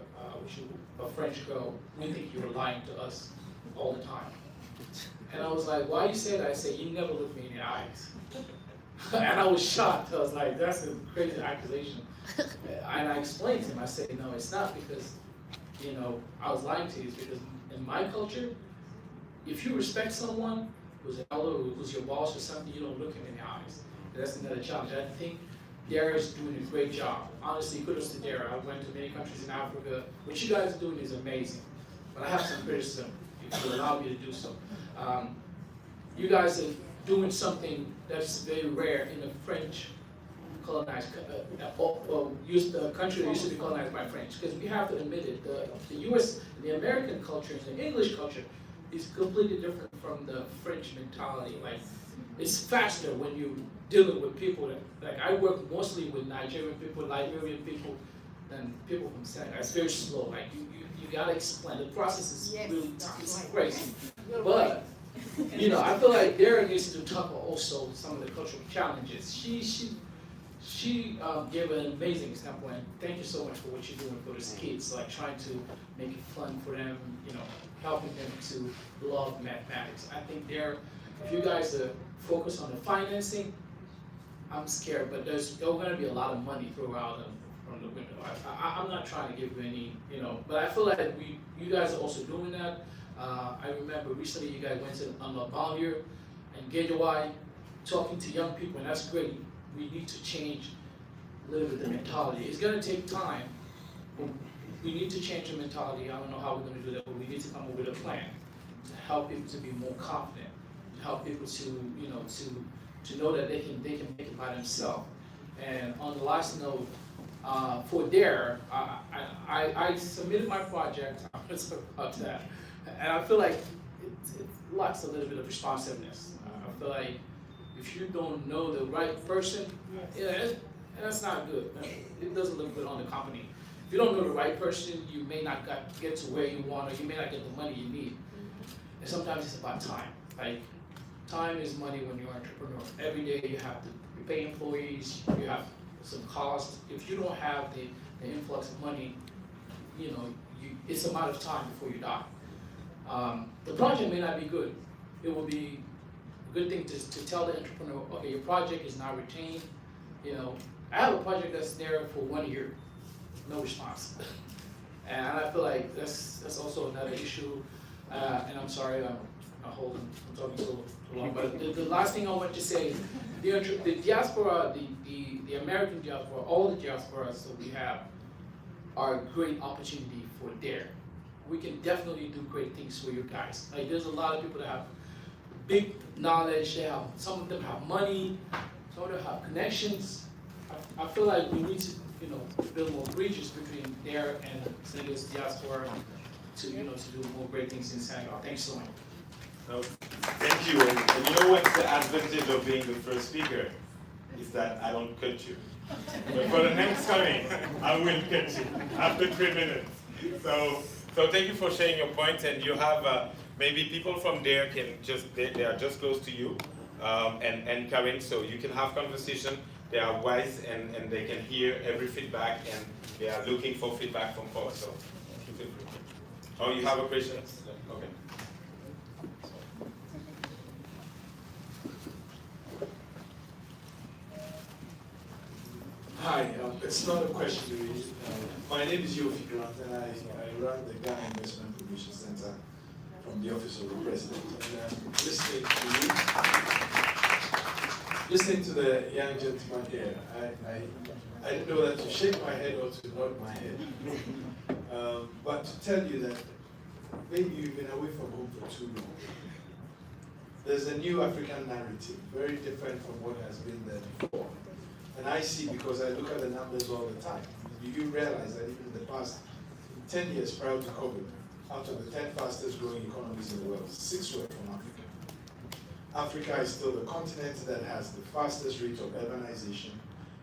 G: a French girl, we think you were lying to us all the time." And I was like, "Why you say that?" I said, "You never look me in the eyes." And I was shocked. I was like, "That's a crazy accusation." And I explained to him. I said, "No, it's not because, I was lying to you. It's because in my culture, if you respect someone who's an elder, who's your boss or something, you don't look him in the eyes." That's another challenge. I think Dara is doing a great job. Honestly, kudos to Dara. I went to many countries in Africa. What you guys are doing is amazing. But I have some criticism, if you allow me to do so. You guys are doing something that's very rare in a French colonized country that used to be colonized by French. Because we have to admit it, the US, the American culture, and the English culture is completely different from the French mentality. Like, it's faster when you're dealing with people like I work mostly with Nigerian people, Liberian people, than people from Senegal. It's very slow. Like you gotta explain. The process is really it's crazy. But I feel like Dara needs to talk about also some of the cultural challenges. She gave an amazing example, and thank you so much for what you're doing for these kids, like trying to make it fun for them, helping them to love mathematics. I think if you guys are focused on the financing, I'm scared, but there's going to be a lot of money throughout from the window. I'm not trying to give you any, but I feel like you guys are also doing that. I remember recently you guys went to Banlieue and Gateway, talking to young people, and that's great. We need to change a little bit the mentality. It's going to take time. We need to change the mentality. I don't know how we're going to do that, but we need to come up with a plan to help people to be more confident, to help people to know that they can make it by themselves. And on the last note, for Dare, I submitted my project. I'm going to talk about that, and I feel like it lacks a little bit of responsiveness. I feel like if you don't know the right person, that's not good. It doesn't look good on the company. If you don't know the right person, you may not get to where you want, or you may not get the money you need. And sometimes it's about time. Like, time is money when you're an entrepreneur. Every day you have to pay employees, you have some costs. If you don't have the influx of money, it's a matter of time before you die. The project may not be good. It will be a good thing to tell the entrepreneur, okay, your project is not retained. I have a project that's there for 1 year, no response. And I feel like that's also another issue. And I'm sorry, I'm talking so long. But the last thing I want to say, the diaspora, the American diaspora, all the diasporas that we have are a great opportunity for there. We can definitely do great things for you guys. Like there's a lot of people that have big knowledge. Some of them have money, some of them have connections. I feel like we need to, build more bridges between there and Senegal's diaspora to do more great things in Senegal. Thanks so much.
B: No, thank you. And you know what's the advantage of being the first speaker? Is that I don't cut you. But for the next coming, I will cut you after 3 minutes. So thank you for sharing your points. And you have maybe people from there they are just close to you and Karen, so you can have conversation. They are wise and they can hear every feedback and they are looking for feedback from folks. So feel free. Oh, you have a question? Okay.
H: Hi, it's not a question really. My name is Yofi Grant and I run the Ghana Investment Promotion Center from the Office of the President. And listening to the young gentleman here, I didn't know whether to shake my head or to nod my head. But to tell you that maybe you've been away from home for too long. There's a new African narrative, very different from what has been there before. And I see, because I look at the numbers all the time, you realize that even in the past 10 years prior to COVID, out of the 10 fastest growing economies in the world, 6 were from Africa. Africa is still the continent that has the fastest rate of urbanization,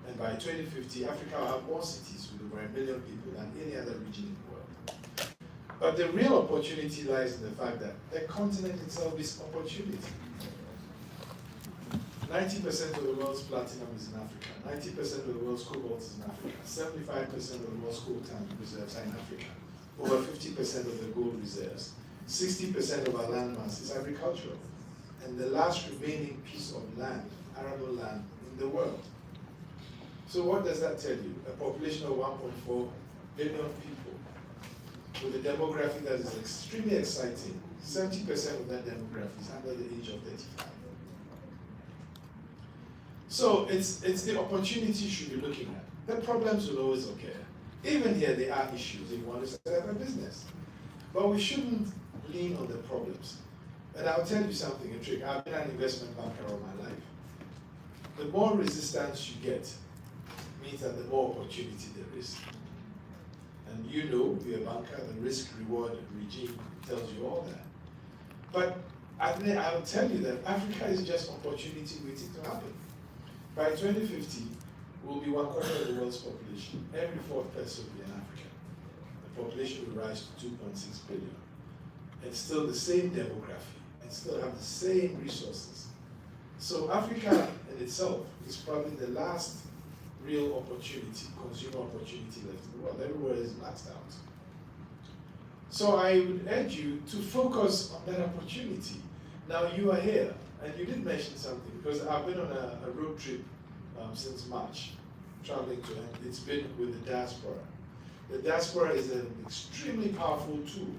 H: and by 2050, Africa will have more cities with over 1 million people than any other region in the world. But the real opportunity lies in the fact that the continent itself is opportunity. 90% of the world's platinum is in Africa, 90% of the world's cobalt is in Africa, 75% of the world's coltan reserves are in Africa, over 50% of the gold reserves, 60% of our land mass is agricultural, and the last remaining piece of land, arable land, in the world. So what does that tell you? A population of 1.4 billion people with a demographic that is extremely exciting. 70% of that demographic is under the age of 35. So it's the opportunity you should be looking at. The problems will always occur. Even here there are issues if you want to set up a business. But we shouldn't lean on the problems. And I'll tell you something, a trick. I've been an investment banker all my life. The more resistance you get means that the more opportunity there is. And you know, you're a banker, the risk-reward regime tells you all that. But I'll tell you that Africa is just opportunity waiting to happen. By 2050, we'll be 1/4 of the world's population. Every 4th person will be in Africa. The population will rise to 2.6 billion. It's still the same demography. It still have the same resources. So Africa in itself is probably the last real opportunity, consumer opportunity left in the world. Everywhere is maxed out. So I would urge you to focus on that opportunity. Now you are here, and you did mention something, because I've been on a road trip since March, traveling to, and it's been with the diaspora. The diaspora is an extremely powerful tool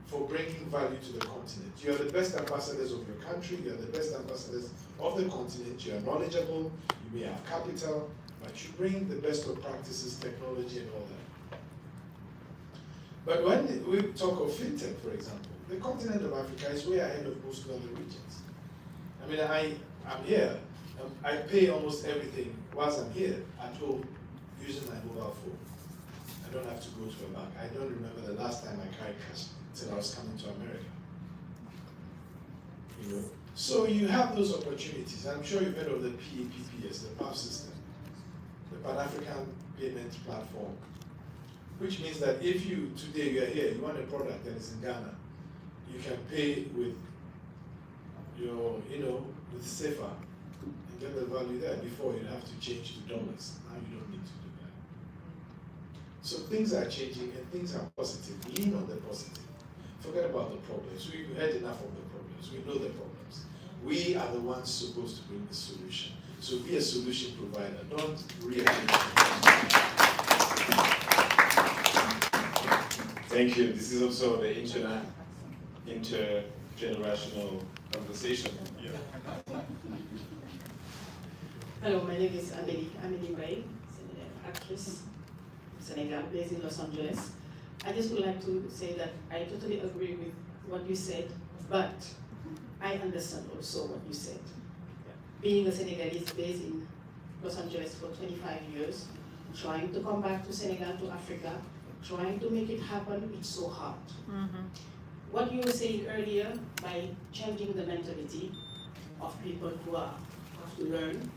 H: for bringing value to the continent. You are the best ambassadors of your country, you are the best ambassadors of the continent, you are knowledgeable, you may have capital, but you bring the best of practices, technology, and all that. But when we talk of fintech, for example, the continent of Africa is way ahead of most other regions. I mean, I'm here, I pay almost everything whilst I'm here at home using my mobile phone. I don't have to go to a bank. I don't remember the last time I carried cash until I was coming to America. You know? So you have those opportunities. I'm sure you've heard of the PAPPS, the PAP system, the Pan-African Payment Platform, which means that if you, today you are here, you want a product that is in Ghana, you can pay with your, with SEFA and get the value there. Before you'd have to change to dollars. Now you don't need to do that. So things are changing and things are positive. Lean on the positive. Forget about the problems. We've heard enough of the problems. We know the problems. We are the ones supposed to bring the solution. So be a solution provider. Don't react.
B: Thank you. This is also the intergenerational conversation. Yeah.
I: Hello, my name is Amélie Ray, actress, Senegal, based in Los Angeles. I just would like to say that I totally agree with what you said, but I understand also what you said. Being a Senegalese based in Los Angeles for 25 years, trying to come back to Senegal, to Africa, trying to make it happen, it's so hard. What you were saying earlier, by changing the mentality of people who have to learn,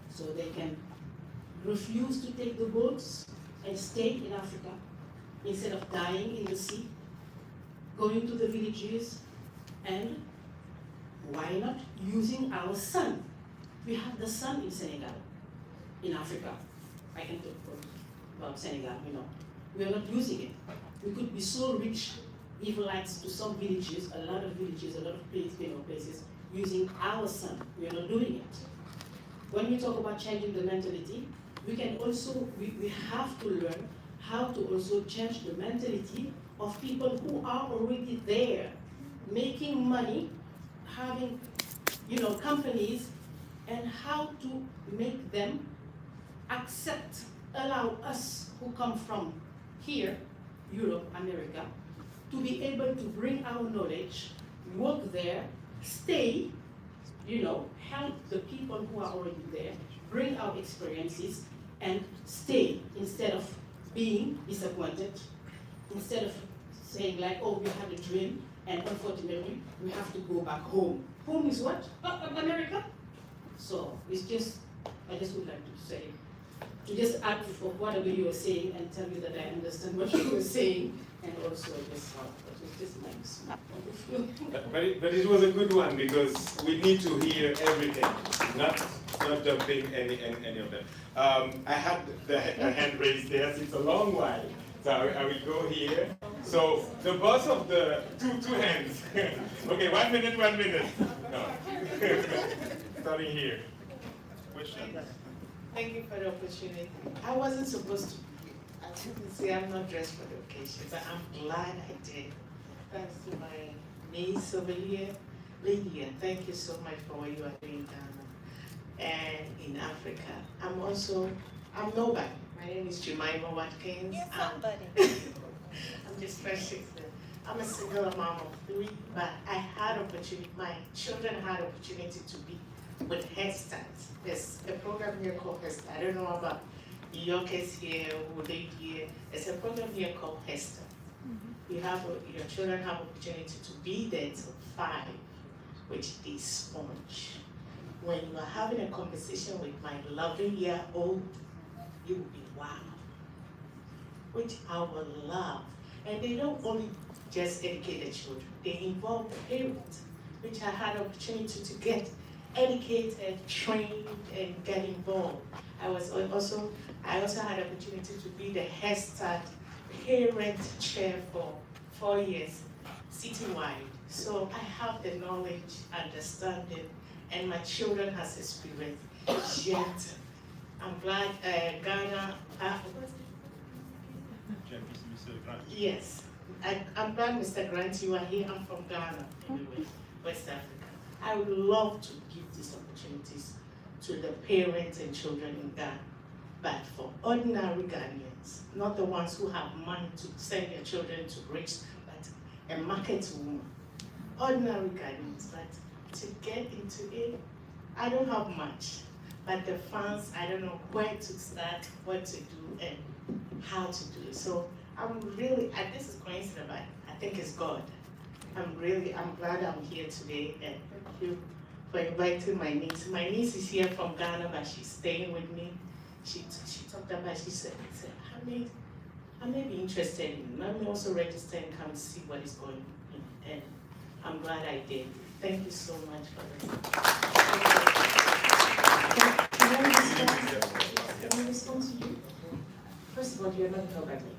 I: so they can refuse to take the boats and stay in Africa instead of dying in the sea, going to the villages, and why not using our sun? We have the sun in Senegal, in Africa. I can talk about Senegal, you know. We are not using it. We could be so rich, give lights to some villages, a lot of villages, a lot of places, using our sun. We are not doing it. When we talk about changing the mentality, we can also, we have to learn how to also change the mentality of people who are already there, making money, having, you know, companies, and how to make them accept, allow us who come from here, Europe, America, to be able to bring our knowledge, work there, stay, you know, help the people who are already there, bring our experiences, and stay instead of being disappointed, instead of saying like, oh, we had a dream, and unfortunately, we have to go back home. Home is what? America? So it's just, I just would like to say, to just add for whatever you were saying and tell you that I understand what you were saying, and also just it just makes me wonderful.
B: But it was a good one because we need to hear everything, not jumping any of them. I had the hand raised there since a long while, so I will go here. So the boss of the two hands. Okay, 1 minute. No. Starting here. Question.
J: Thank you for the opportunity. I wasn't supposed to. As you can see, I'm not dressed for the occasion, but I'm glad I did. Thanks to my niece over here, Lydia. Thank you so much for what you are doing down and in Africa. I'm nobody. My name is Jemima Watkins. I'm just precious. I'm a single mom of 3, but I had opportunity. My children had opportunity to be with Head Start. There's a program here called Head Start. I don't know about New Yorkers here who live here. There's a program here called Head Start. You have your children have opportunity to be there till 5, which they sponge. When you are having a conversation with my 11-year-old, you will be wow, which I will love. And they don't only just educate the children, they involve the parents, which I had opportunity to get educated, trained, and get involved. I also had opportunity to be the Head Start parent chair for 4 years, citywide. So I have the knowledge, understanding, and my children has experience. Yet, I'm glad Ghana. Yes, I'm glad, Mr. Grant, you are here. I'm from Ghana, anyway, West Africa. I would love to give these opportunities to the parents and children in Ghana, but for ordinary Ghanaians, not the ones who have money to send their children to rich, but a market woman. Ordinary Ghanaians, but to get into it, I don't have much, but the funds, I don't know where to start, what to do, and how to do it. So I'm really, and this is coincidence, but I think it's God. I'm glad I'm here today, and thank you for inviting my niece. My niece is here from Ghana, but she's staying with me. She talked about, she said, I may be interested in, let me also register and come see what is going on. And I'm glad I did. Thank you so much for this.
C: Can I respond to you? First of all, you're not nobody.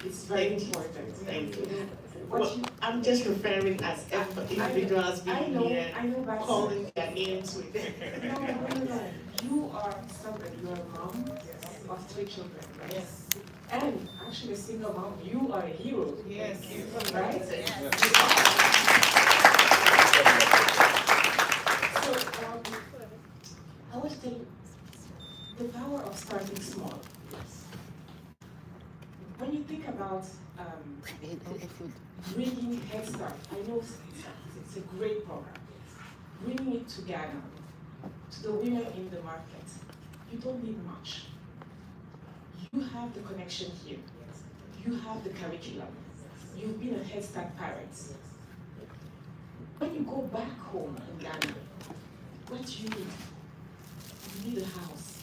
C: It's very important.
J: Thank you. Well, I'm just referring as individuals being here, calling their names with
C: No. You are somebody, you are a mom of 3 children, right?
J: Yes.
C: And actually, a single mom, you are a hero.
J: Yes.
C: Right? So, I will tell you the power of starting small. When you think about bringing Head Start, I know it's a great program. Bringing it to Ghana, to the women in the market, you don't need much. You have the connection here. You have the curriculum. You've been a Head Start parent. When you go back home in Ghana, what do you need? You need a house,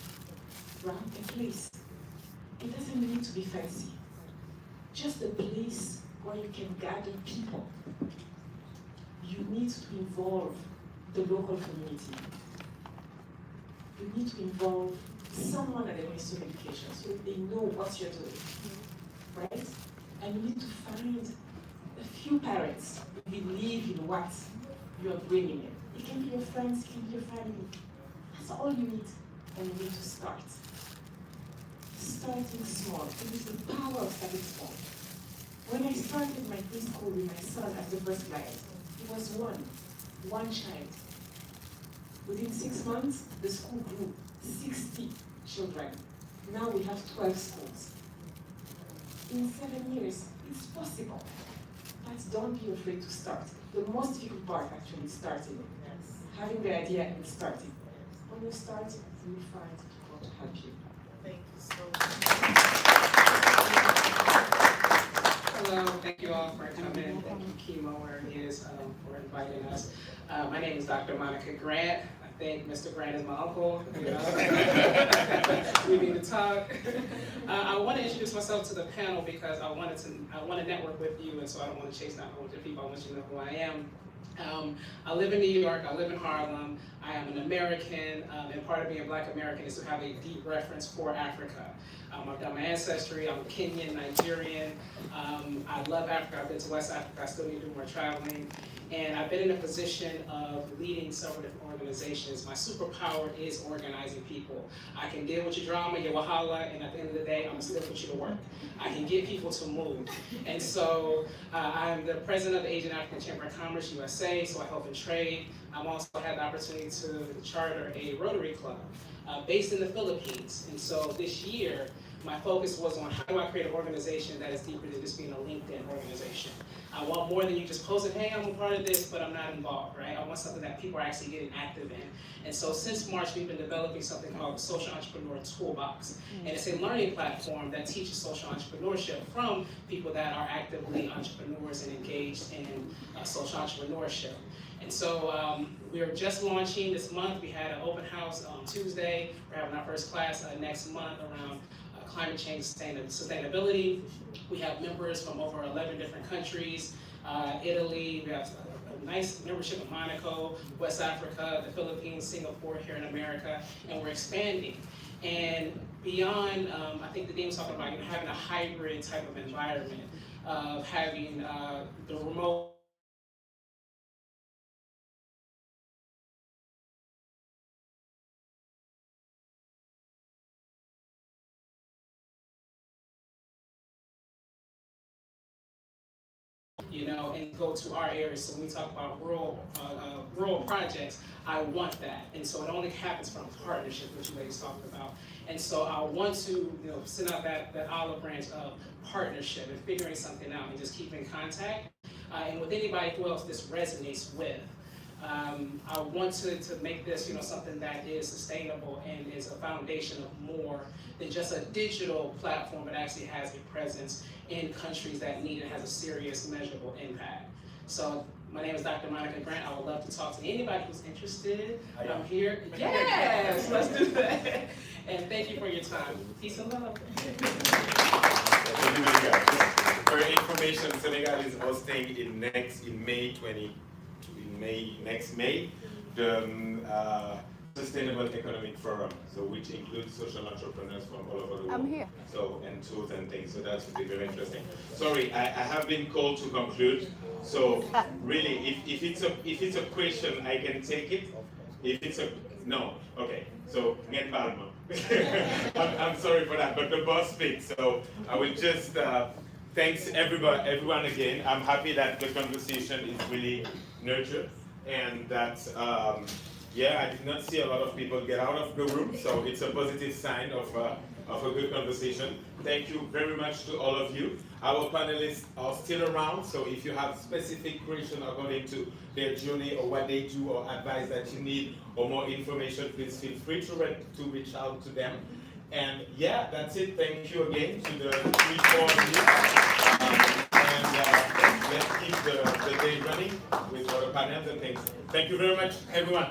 C: right? A place. It doesn't need to be fancy. Just a place where you can gather people. You need to involve the local community. You need to involve someone at the Ministry of Education so they know what you're doing, right? And you need to find a few parents who believe in what you're bringing in. It can be your friends, it can be your family. That's all you need, and you need to start. Starting small. It is the power of starting small. When I started my preschool with my son as the first client, he was one child. Within 6 months, the school grew 60 children. Now we have 12 schools. In 7 years, it's possible. But don't be afraid to start. The most difficult part actually is starting. Having the idea and starting. When you start, you will find people to help you.
J: Thank you so much.
K: Hello, thank you all for coming. Thank you, Kimo, where he is, for inviting us. My name is Dr. Monica Grant. I think Mr. Grant is my uncle. You know? We need to talk. I want to introduce myself to the panel because I want to network with you, and so I don't want to chase down a whole bunch of people. I want you to know who I am. I live in New York, I live in Harlem, I am an American, and part of being Black American is to have a deep reference for Africa. I've got my ancestry, I'm Kenyan, Nigerian, I love Africa, I've been to West Africa, I still need to do more traveling, and I've been in a position of leading several different organizations. My superpower is organizing people. I can deal with your drama, your wahala, and at the end of the day, I'm gonna still put you to work. I can get people to move. And so I'm the president of the Asian African Chamber of Commerce, USA, so I help in trade. I've also had the opportunity to charter a Rotary Club based in the Philippines. And so this year, my focus was on how do I create an organization that is deeper than just being a LinkedIn organization. I want more than you just posting, hey, I'm a part of this, but I'm not involved, right? I want something that people are actually getting active in. And so since March, we've been developing something called the Social Entrepreneur Toolbox. And it's a learning platform that teaches social entrepreneurship from people that are actively entrepreneurs and engaged in social entrepreneurship. And so we're just launching this month. We had an open house on Tuesday. We're having our first class next month around climate change sustainability. We have members from over 11 different countries. Italy, we have a nice membership in Monaco, West Africa, the Philippines, Singapore, here in America, and we're expanding. And beyond, I think the Dean was talking about having a hybrid type of environment, of having the remote and go to our areas. So when we talk about rural projects, I want that. And so it only happens from partnership, which you ladies talked about. And so I want to send out that olive branch of partnership and figuring something out and just keep in contact. And with anybody who else this resonates with. I want to make this something that is sustainable and is a foundation of more than just a digital platform, but actually has a presence in countries that need it, has a serious, measurable impact. So my name is Dr. Monica Grant. I would love to talk to anybody who's interested. I'm here. Yes, let's do that. And thank you for your time. Peace and love.
B: For your information, Senegal is hosting next May, the Sustainable Economic Forum, so which includes social entrepreneurs from all over the world.
E: I'm here.
B: So, and tools and things, so that should be very interesting. Sorry, I have been called to conclude. So really, if it's a question, I can take it. If it's a No, okay, so get Palma. I'm sorry for that, but the boss speaks, so I will just thanks everyone again. I'm happy that the conversation is really nurtured and that yeah, I did not see a lot of people get out of the room, so it's a positive sign of a good conversation. Thank you very much to all of you. Our panelists are still around, so if you have specific questions according to their journey or what they do or advice that you need or more information, please feel free to reach out to them. And yeah, that's it. Thank you again to the 3-4 of you. And let's keep the day running with other panels and things. Thank you very much, everyone.